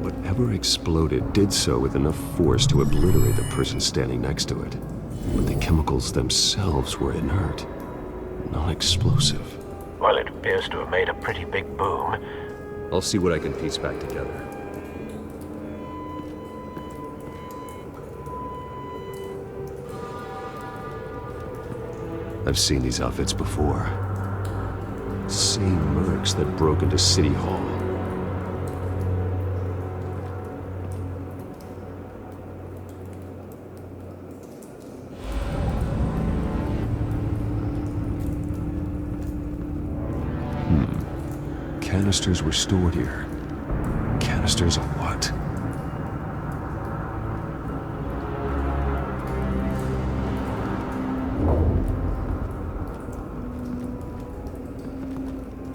S9: Whatever exploded did so with enough force to obliterate the person standing next to it. But the chemicals themselves were inert, non-explosive.
S13: Well, it appears to have made a pretty big boom.
S9: I'll see what I can piece back together. I've seen these outfits before. Same mercs that broke into City Hall. Canisters were stored here. Canisters of what?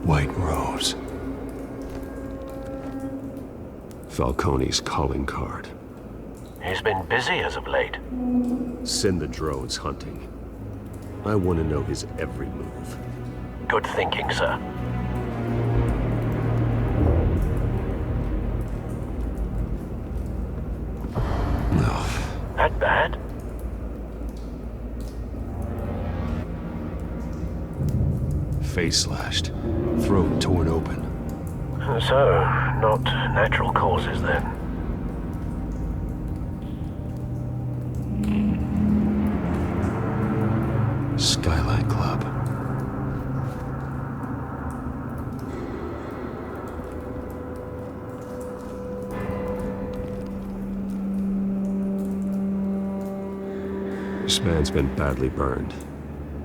S9: White Rose. Falcone's calling card.
S13: He's been busy as of late.
S9: Send the drones hunting. I want to know his every move.
S13: Good thinking, sir. That bad?
S9: Face slashed, throat torn open.
S13: So, not natural causes then.
S9: Skyline Club. This man's been badly burned,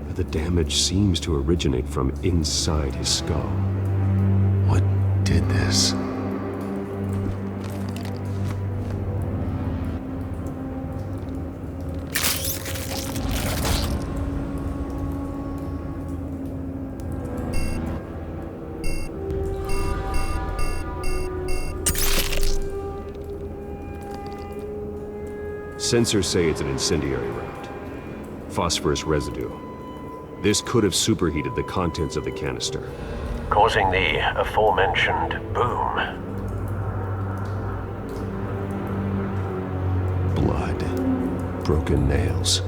S9: but the damage seems to originate from inside his skull. What did this? Sensors say it's an incendiary round. Phosphorus residue. This could have superheated the contents of the canister,
S13: causing the aforementioned boom.
S9: Blood, broken nails,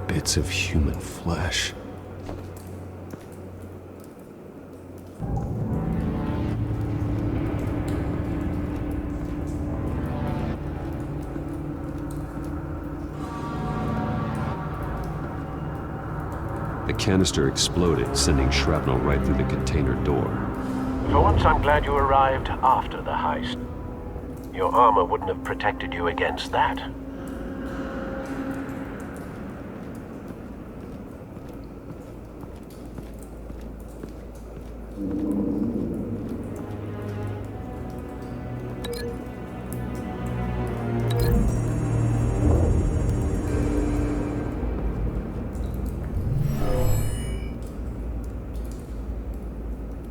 S9: bits of human flesh. The canister exploded, sending shrapnel right through the container door.
S13: For once, I'm glad you arrived after the heist. Your armor wouldn't have protected you against that.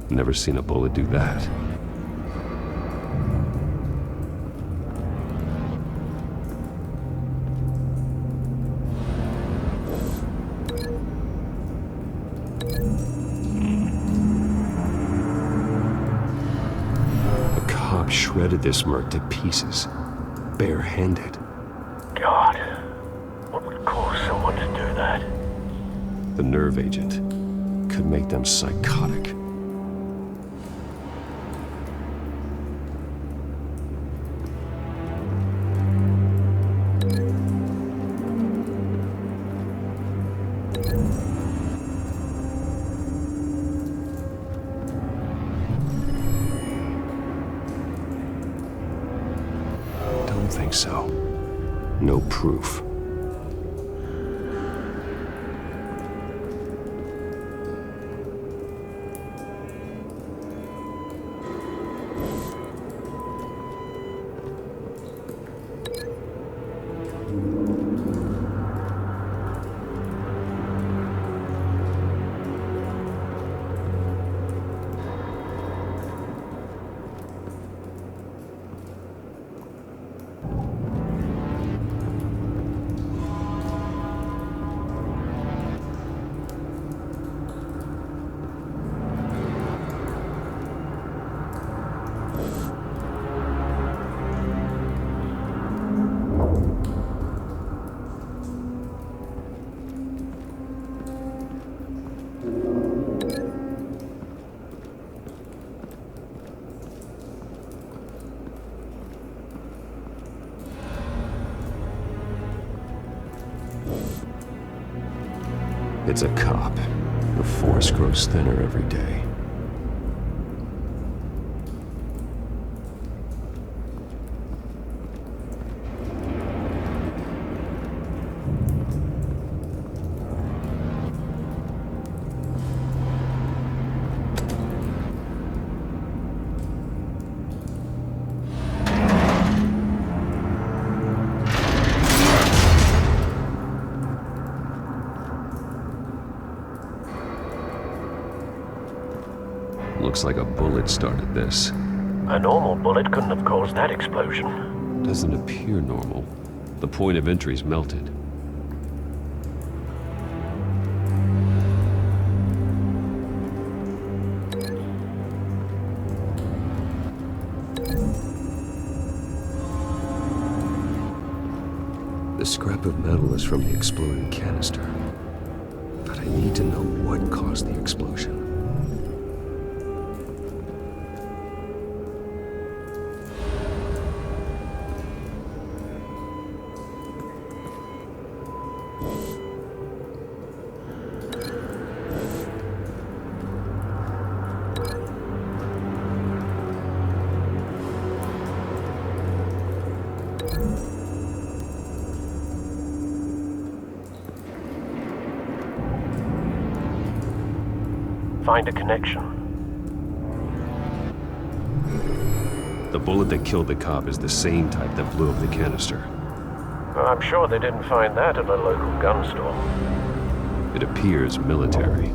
S9: Never seen a bullet do that. A cop shredded this merc to pieces, barehanded.
S13: God, what would cause someone to do that?
S9: The nerve agent could make them psychotic. So, no proof. It's a cop. The force grows thinner every day. Looks like a bullet started this.
S13: A normal bullet couldn't have caused that explosion.
S9: Doesn't appear normal. The point of entry's melted. The scrap of metal is from the exploding canister. But I need to know what caused the explosion.
S13: Find a connection.
S9: The bullet that killed the cop is the same type that blew up the canister.
S13: Well, I'm sure they didn't find that at a local gun store.
S9: It appears military.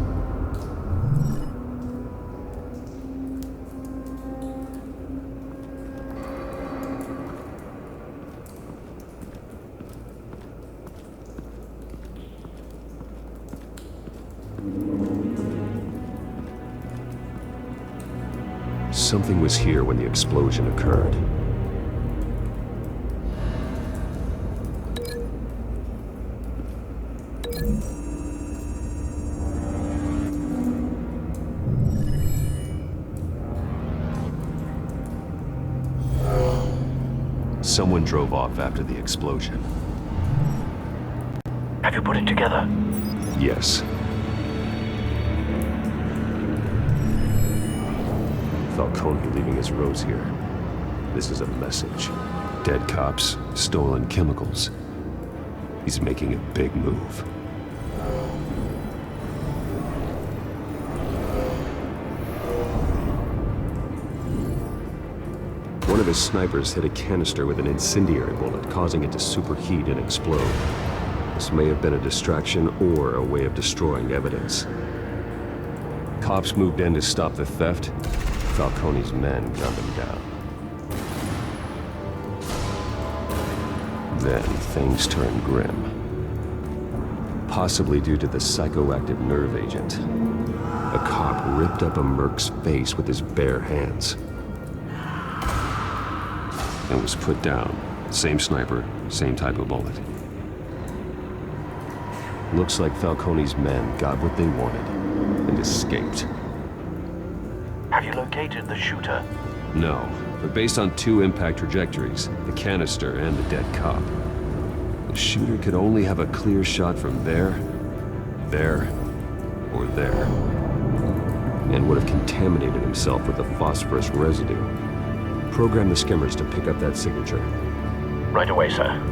S9: Something was here when the explosion occurred. Someone drove off after the explosion.
S13: Have you put it together?
S9: Yes.
S1: Falcone leaving his rose here. This is a message. Dead cops, stolen chemicals. He's making a big move. One of his snipers hit a canister with an incendiary bullet, causing it to superheat and explode. This may have been a distraction or a way of destroying evidence. Cops moved in to stop the theft. Falcone's men gunned him down. Then things turned grim. Possibly due to the psychoactive nerve agent. A cop ripped up a merc's face with his bare hands. And was put down. Same sniper, same type of bullet. Looks like Falcone's men got what they wanted and escaped.
S13: Have you located the shooter?
S1: No, but based on 2 impact trajectories, the canister and the dead cop, the shooter could only have a clear shot from there, or there, and would have contaminated himself with the phosphorus residue. Program the skimmers to pick up that signature.
S13: Right away, sir.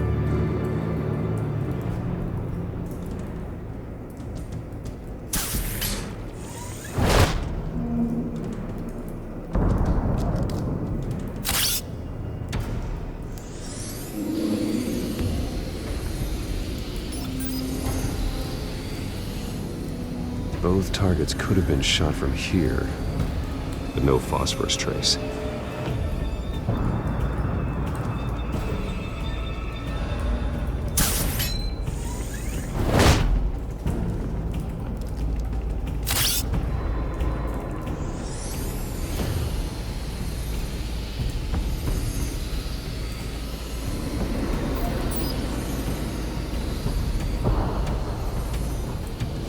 S1: Both targets could have been shot from here, but no phosphorus trace.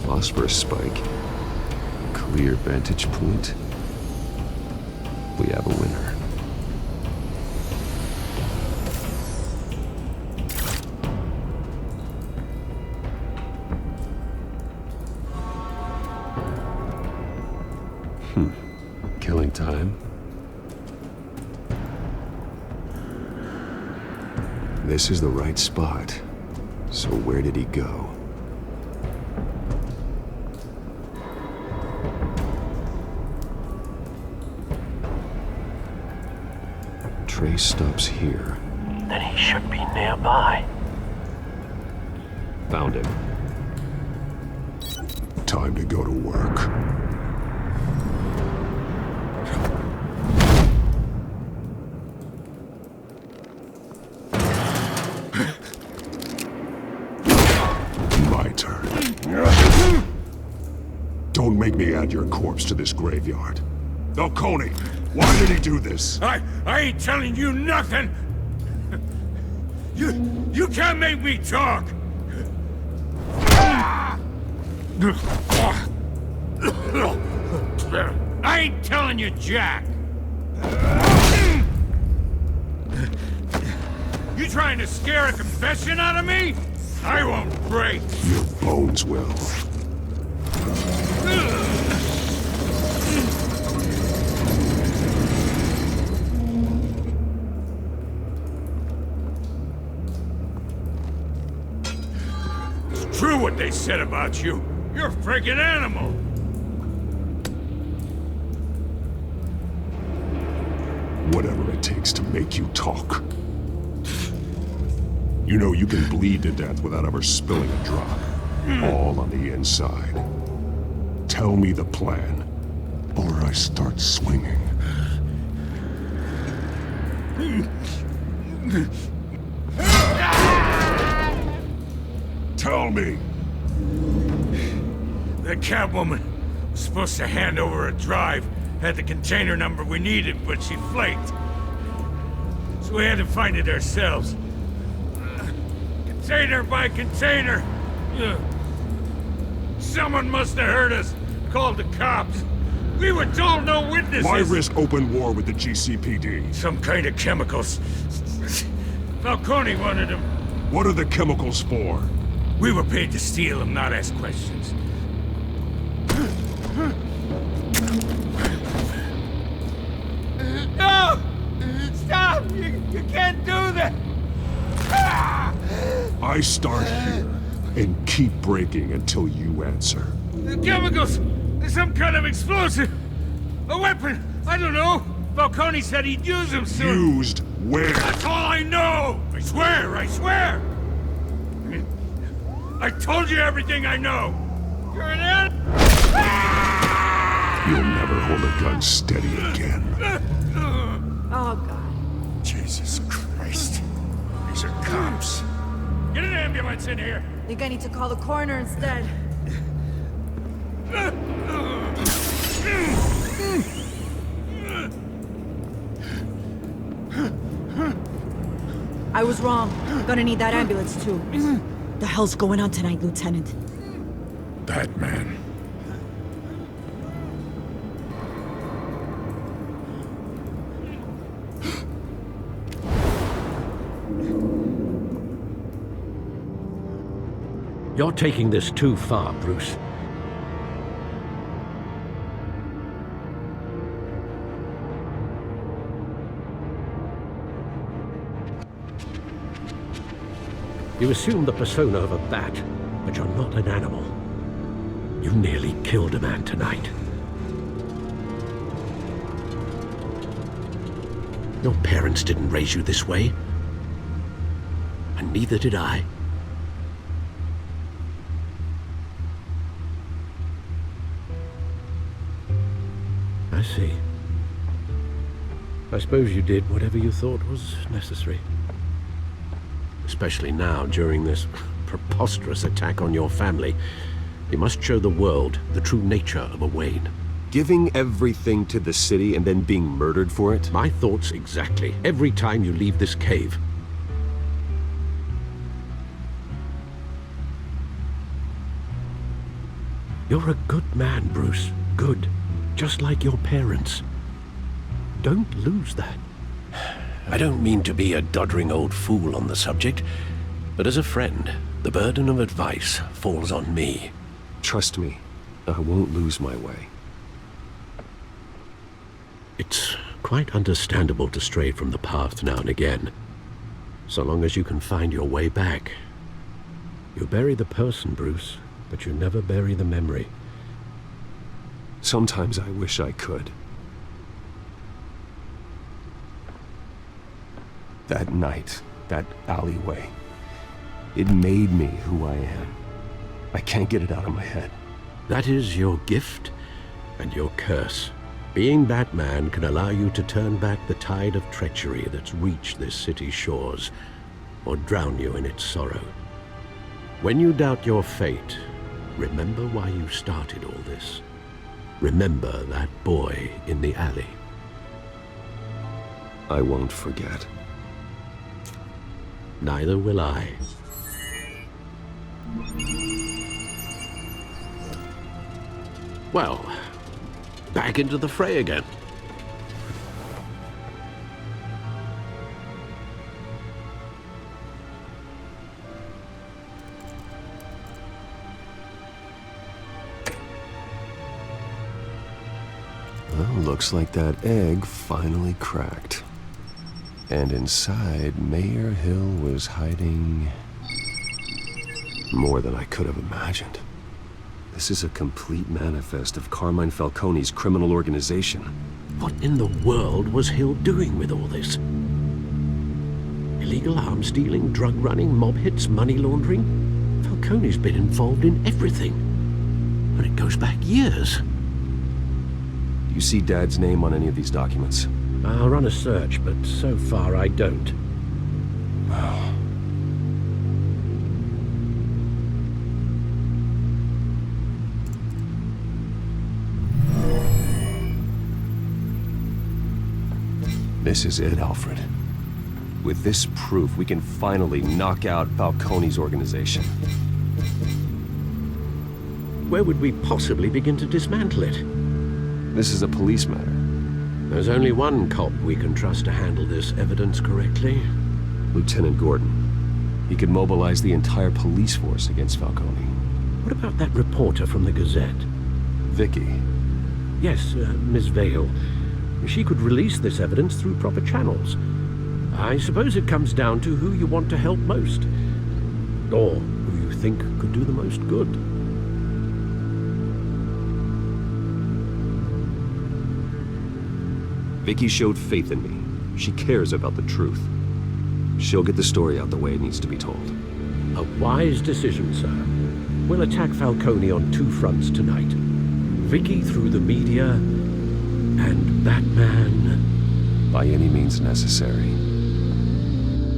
S1: Phosphorus spike. Clear vantage point. We have a winner. Killing time. This is the right spot. So where did he go? Trace stops here.
S13: Then he should be nearby.
S1: Found him.
S4: Time to go to work. My turn. Don't make me add your corpse to this graveyard. Falcone, why did he do this?
S14: I ain't telling you nothing! You can't make me talk! I ain't telling you jack! You trying to scare a confession out of me? I won't break!
S4: Your bones will.
S14: True what they said about you. You're a freaking animal.
S4: Whatever it takes to make you talk. You know you can bleed to death without ever spilling a drop. All on the inside. Tell me the plan, or I start swinging. Tell me!
S14: The Catwoman was supposed to hand over a drive, had the container number we needed, but she flaked. So we had to find it ourselves. Container by container. Someone must have heard us, called the cops. We were told no witnesses.
S4: Why risk open war with the GCPD?
S14: Some kind of chemicals. Falcone wanted them.
S4: What are the chemicals for?
S14: We were paid to steal them, not ask questions.
S4: I start here and keep breaking until you answer.
S7: The chemicals! There's some kind of explosive! A weapon! I don't know! Falcone said he'd use them soon!
S4: Used where?
S7: That's all I know! I swear, I swear! I told you everything I know! You're an ad...
S4: You'll never hold a gun steady again.
S11: Oh, God.
S7: Jesus Christ. These are cops. Get an ambulance in here!
S19: Think I need to call the coroner instead. I was wrong. Gonna need that ambulance too. The hell's going on tonight, Lieutenant?
S14: Batman.
S3: You're taking this too far, Bruce. You assume the persona of a bat, but you're not an animal. You nearly killed a man tonight. Your parents didn't raise you this way. And neither did I. I see. I suppose you did whatever you thought was necessary. Especially now, during this preposterous attack on your family. You must show the world the true nature of a Wayne.
S9: Giving everything to the city and then being murdered for it?
S3: My thoughts exactly. Every time you leave this cave. You're a good man, Bruce. Good. Just like your parents. Don't lose that. I don't mean to be a doddering old fool on the subject, but as a friend, the burden of advice falls on me.
S9: Trust me, I won't lose my way.
S3: It's quite understandable to stray from the path now and again, so long as you can find your way back. You bury the person, Bruce, but you never bury the memory.
S9: Sometimes I wish I could. That night, that alleyway, it made me who I am. I can't get it out of my head.
S3: That is your gift and your curse. Being Batman can allow you to turn back the tide of treachery that's reached this city's shores, or drown you in its sorrow. When you doubt your fate, remember why you started all this. Remember that boy in the alley.
S9: I won't forget.
S3: Neither will I. Well, back into the fray again.
S9: Well, looks like that egg finally cracked. And inside, Mayor Hill was hiding more than I could have imagined. This is a complete manifest of Carmine Falcone's criminal organization.
S3: What in the world was Hill doing with all this? Illegal arms dealing, drug running, mob hits, money laundering? Falcone's been involved in everything. And it goes back years.
S9: Do you see Dad's name on any of these documents?
S3: I'll run a search, but so far I don't.
S9: Wow. This is it, Alfred. With this proof, we can finally knock out Falcone's organization.
S3: Where would we possibly begin to dismantle it?
S9: This is a police matter.
S3: There's only one cop we can trust to handle this evidence correctly.
S9: Lieutenant Gordon. He could mobilize the entire police force against Falcone.
S3: What about that reporter from the Gazette?
S9: Vicky.
S3: Yes, Miss Vale. She could release this evidence through proper channels. I suppose it comes down to who you want to help most. Or who you think could do the most good.
S9: Vicky showed faith in me. She cares about the truth. She'll get the story out the way it needs to be told.
S3: A wise decision, sir. We'll attack Falcone on 2 fronts tonight. Vicky through the media, and Batman...
S9: by any means necessary.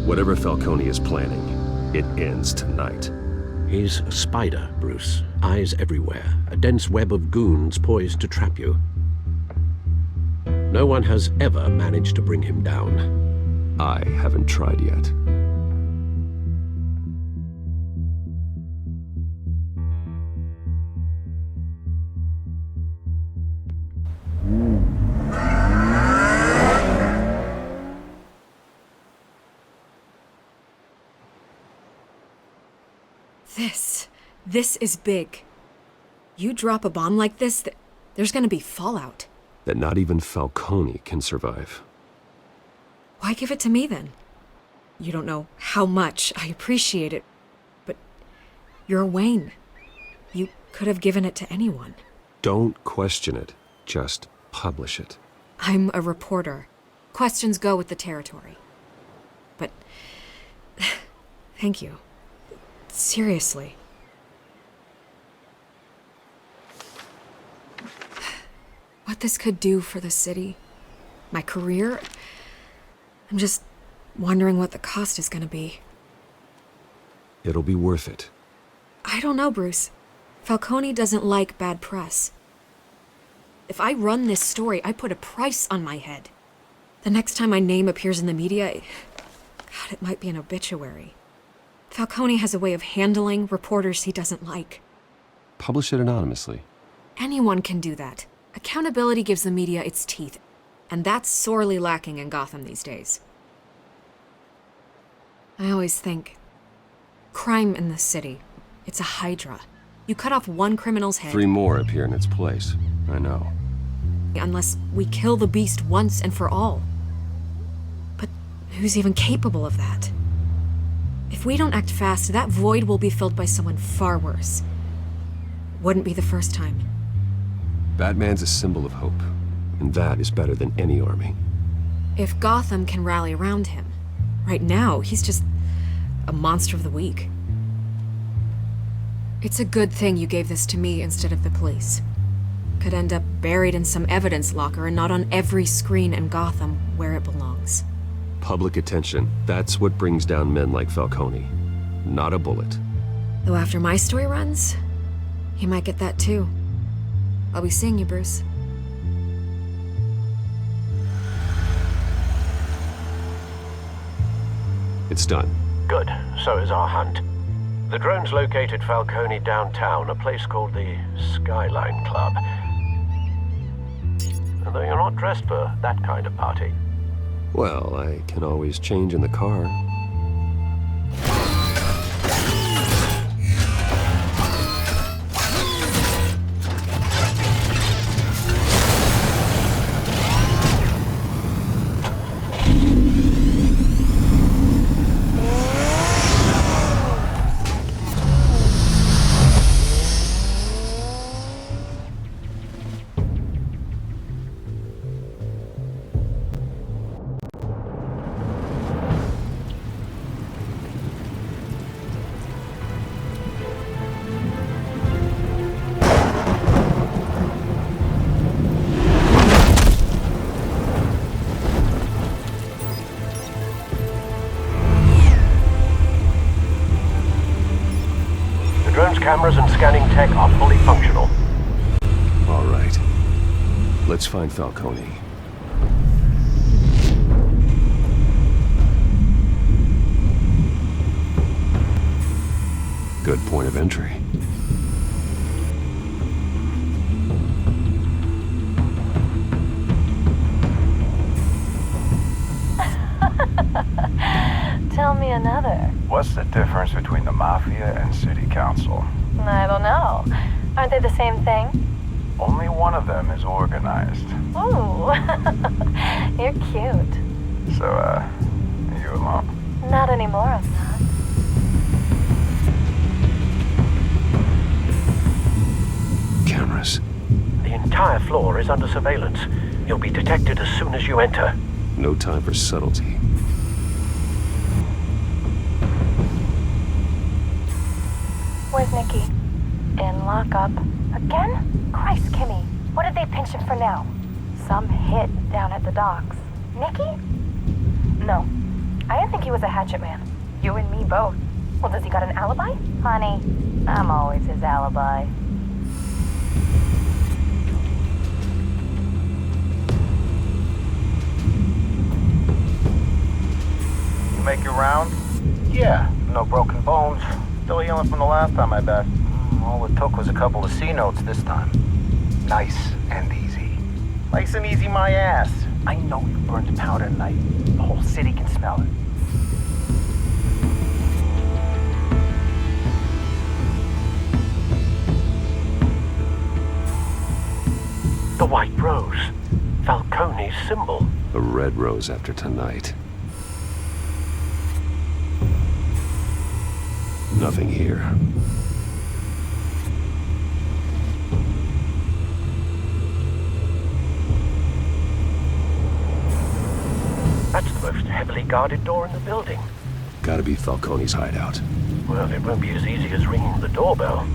S9: Whatever Falcone is planning, it ends tonight.
S3: He's a spider, Bruce. Eyes everywhere. A dense web of goons poised to trap you. No one has ever managed to bring him down.
S9: I haven't tried yet.
S18: This is big. You drop a bomb like this, there's gonna be fallout.
S9: That not even Falcone can survive.
S18: Why give it to me then? You don't know how much I appreciate it, but you're Wayne. You could have given it to anyone.
S9: Don't question it, just publish it.
S18: I'm a reporter. Questions go with the territory. But thank you. Seriously. What this could do for the city, my career, I'm just wondering what the cost is gonna be.
S9: It'll be worth it.
S18: I don't know, Bruce. Falcone doesn't like bad press. If I run this story, I put a price on my head. The next time my name appears in the media, God, it might be an obituary. Falcone has a way of handling reporters he doesn't like.
S9: Publish it anonymously.
S18: Anyone can do that. Accountability gives the media its teeth, and that's sorely lacking in Gotham these days. I always think, crime in the city, it's a hydra. You cut off one criminal's head...
S9: 3 more appear in its place. I know.
S18: Unless we kill the beast once and for all. But who's even capable of that? If we don't act fast, that void will be filled by someone far worse. Wouldn't be the first time.
S9: Batman's a symbol of hope, and that is better than any army.
S18: If Gotham can rally around him, right now, he's just a monster of the week. It's a good thing you gave this to me instead of the police. Could end up buried in some evidence locker and not on every screen in Gotham where it belongs.
S9: Public attention, that's what brings down men like Falcone. Not a bullet.
S18: Though after my story runs, he might get that too. I'll be seeing you, Bruce.
S9: It's done.
S13: Good. So is our hunt. The drones located Falcone downtown, a place called the Skyline Club. Although you're not dressed for that kind of party.
S9: Well, I can always change in the car.
S13: Cameras and scanning tech are fully functional.
S9: All right. Let's find Falcone. Good point of entry.
S20: Tell me another.
S21: What's the difference between the Mafia and City Council?
S20: I don't know. Aren't they the same thing?
S21: Only one of them is organized.
S20: Ooh, you're cute.
S21: So, are you alone?
S20: Not anymore, I'm not.
S1: cameras.
S13: The entire floor is under surveillance. You'll be detected as soon as you enter.
S1: No time for subtlety.
S20: Where's Nikki? In lockup. Again? Christ, Kimmy. What did they pinch him for now? Some hit down at the docks. Nikki? No. I didn't think he was a hatchet man. You and me both. Well, does he got an alibi? Honey, I'm always his alibi.
S21: You make your round? Yeah, no broken bones. Still healing from the last time, I bet. All it took was a couple of C notes this time. Nice and easy. Nice and easy my ass. I know you burned powder tonight. The whole city can smell it.
S13: The white rose. Falcone's symbol.
S1: A red rose after tonight. Nothing here.
S13: That's the most heavily guarded door in the building.
S1: Gotta be Falcone's hideout.
S13: Well, it won't be as easy as ringing the doorbell.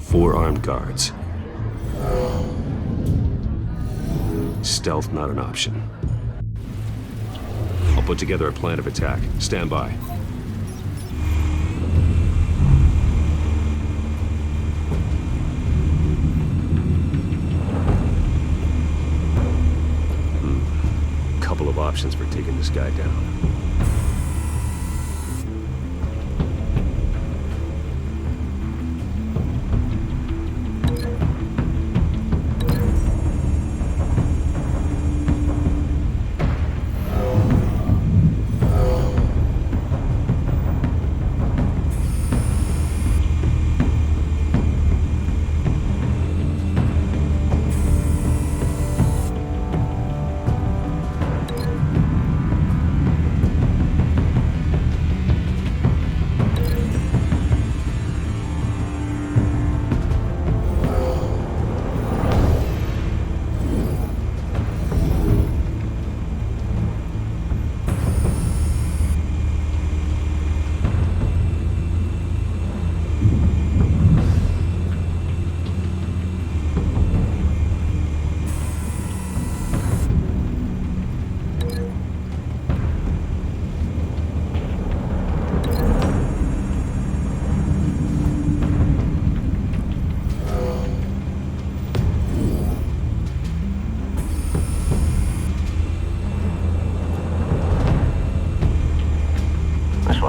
S1: 4 armed guards. Stealth not an option. I'll put together a plan of attack. Stand by. Couple of options for taking this guy down.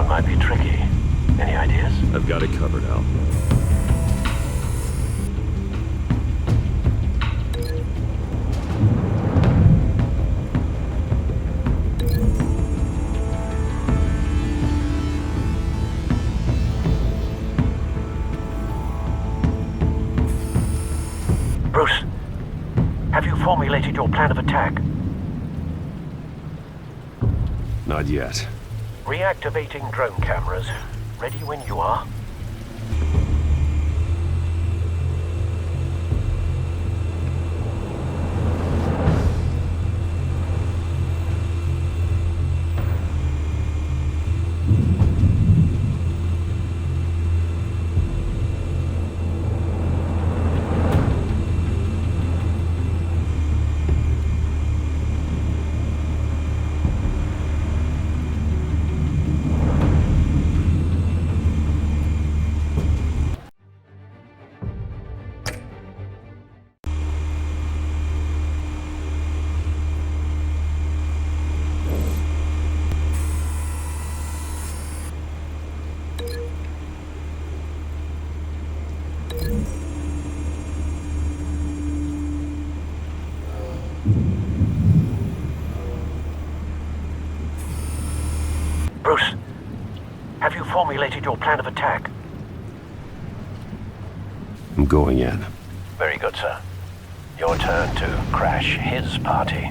S13: Might be tricky. Any ideas?
S1: I've got it covered, Al.
S13: Bruce, have you formulated your plan of attack?
S1: Not yet.
S13: Reactivating drone cameras. Ready when you are. Bruce, have you formulated your plan of attack?
S1: I'm going in.
S13: Very good, sir. Your turn to crash his party.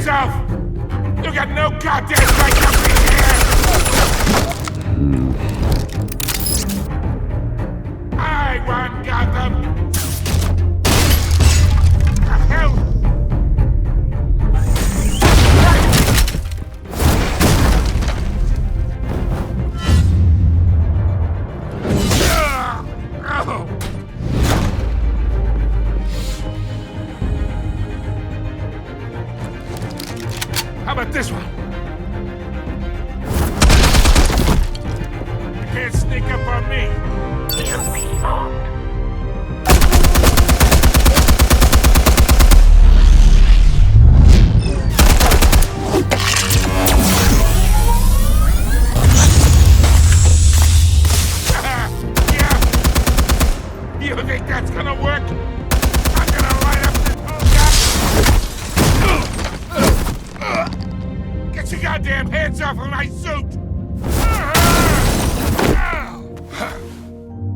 S14: yourself! You got no goddamn right to be here! I run Gotham! The hell? How about this one? You can't sneak up on me. Be armed. Yeah. You think that's gonna work? I'm gonna light up this whole guy. Get your goddamn hands off of my suit!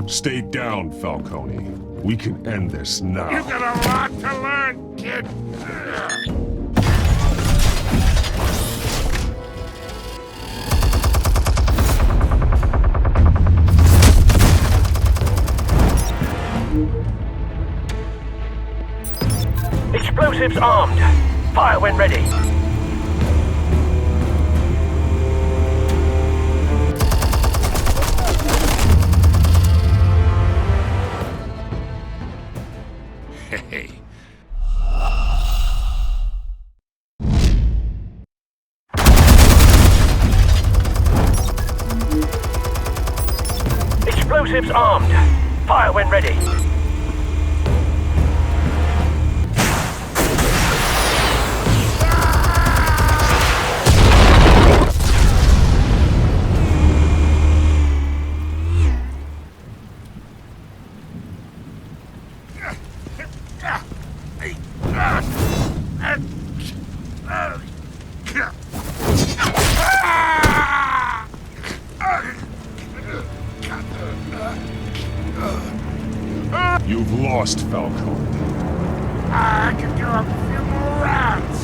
S4: Stay down, Falcone. We can end this now.
S14: You got a lot to learn, kid.
S13: Explosives armed. Fire when ready.
S14: Hey.
S13: Explosives armed. Fire when ready.
S4: You've lost, Falcone.
S14: I can go a few more rounds.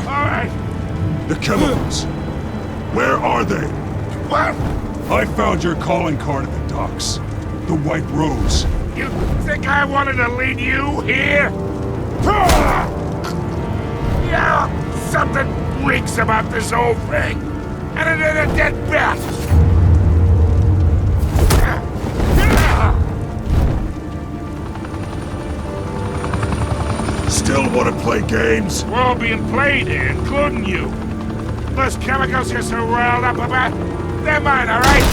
S14: All right.
S4: The chemicals. Where are they?
S14: What?
S4: I found your calling card at the docks. The White Rose.
S14: You think I wanted to lead you here? Yeah, something reeks about this whole thing. And it ain't a dead bat.
S4: Still want to play games?
S14: We're all being played here, including you. Those chemicals you're so riled up about, they're mine, all right?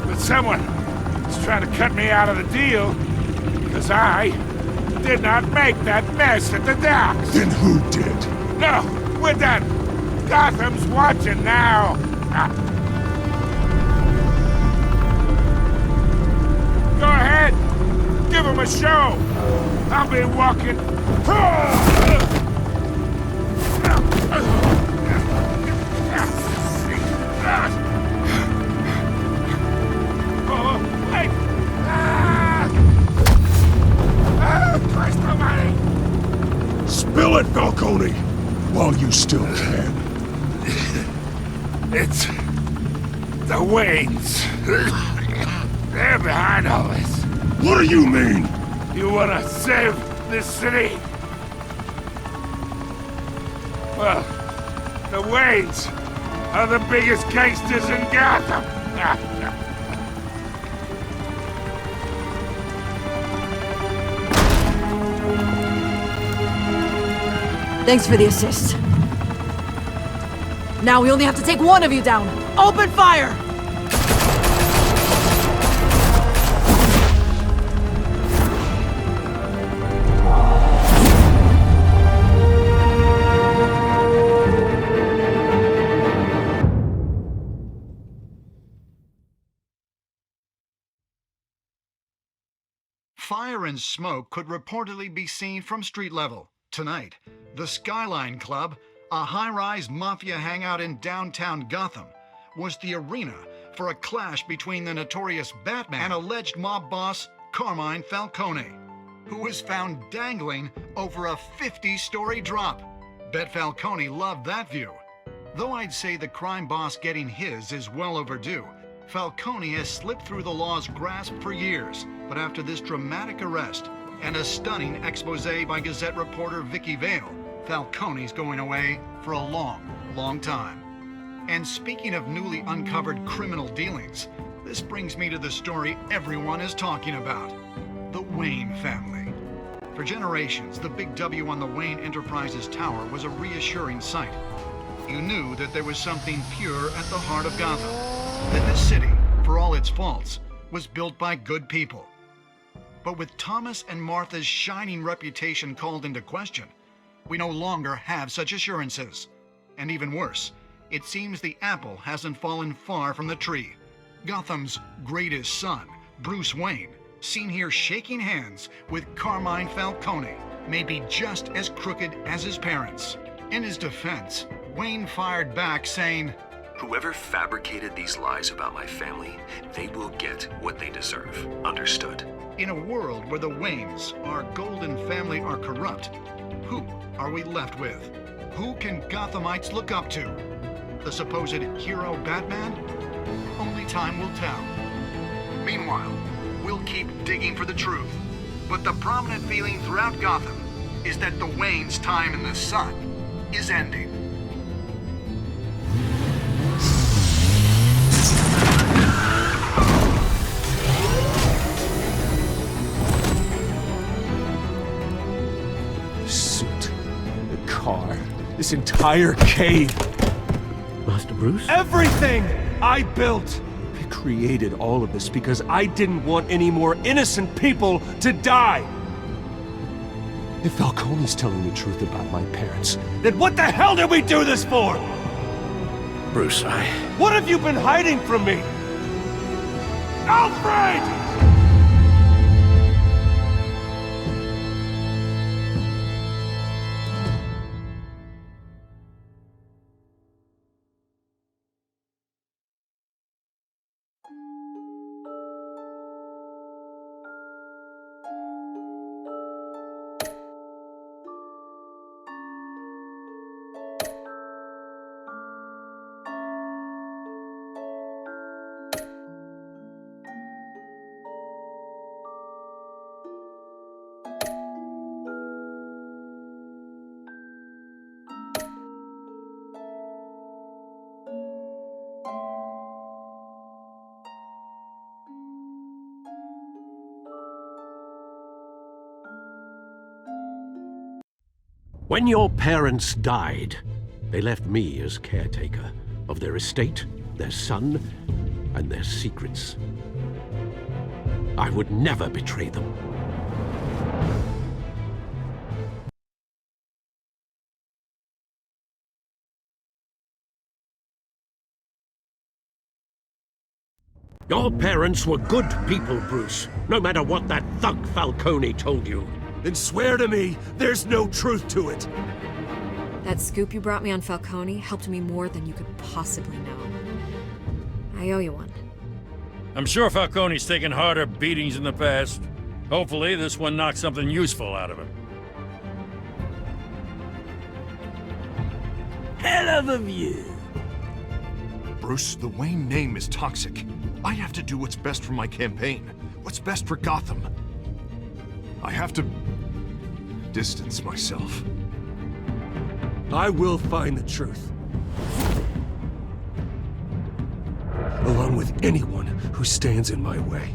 S14: But someone is trying to cut me out of the deal because I did not make that mess at the docks.
S4: Then who did?
S14: No, we're done. Gotham's watching now. Go ahead. Give him a show. I'll be walking. Oh, wait. Christ almighty.
S4: Spill it, Falcone, while you still can.
S14: It's the Waynes. They're behind all this.
S4: What do you mean?
S14: You wanna save this city? Well, the Waynes are the biggest gangsters in Gotham.
S19: Thanks for the assist. Now we only have to take one of you down. Open fire!
S15: Fire and smoke could reportedly be seen from street level. Tonight, the Skyline Club, a high-rise mafia hangout in downtown Gotham, was the arena for a clash between the notorious Batman and alleged mob boss Carmine Falcone, who was found dangling over a 50-story drop. Bet Falcone loved that view. Though I'd say the crime boss getting his is well overdue, Falcone has slipped through the law's grasp for years. But after this dramatic arrest and a stunning expose by Gazette reporter Vicky Vale, Falcone's going away for a long, long time. And speaking of newly uncovered criminal dealings, this brings me to the story everyone is talking about: the Wayne family. For generations, the big W on the Wayne Enterprises tower was a reassuring sight. You knew that there was something pure at the heart of Gotham, that this city, for all its faults, was built by good people. But with Thomas and Martha's shining reputation called into question, we no longer have such assurances. And even worse, it seems the apple hasn't fallen far from the tree. Gotham's greatest son, Bruce Wayne, seen here shaking hands with Carmine Falcone, may be just as crooked as his parents. In his defense, Wayne fired back saying,
S1: "Whoever fabricated these lies about my family, they will get what they deserve. Understood?"
S15: In a world where the Waynes, our golden family, are corrupt, who are we left with? Who can Gothamites look up to? The supposed hero Batman? Only time will tell. Meanwhile, we'll keep digging for the truth. But the prominent feeling throughout Gotham is that the Waynes' time in the sun is ending.
S1: Car, this entire cave.
S3: Master Bruce?
S1: Everything I built! I created all of this because I didn't want any more innocent people to die. If Falcone's telling the truth about my parents, then what the hell did we do this for?
S3: Bruce,
S1: What have you been hiding from me? Alfred!
S3: When your parents died, they left me as caretaker of their estate, their son, and their secrets. I would never betray them. Your parents were good people, Bruce, no matter what that thug Falcone told you.
S1: Then swear to me there's no truth to it.
S18: That scoop you brought me on Falcone helped me more than you could possibly know. I owe you one.
S7: I'm sure Falcone's taken harder beatings in the past. Hopefully this one knocks something useful out of him.
S3: Hell of a view.
S8: Bruce, the Wayne name is toxic. I have to do what's best for my campaign. What's best for Gotham. I have to distance myself.
S1: I will find the truth. Along with anyone who stands in my way.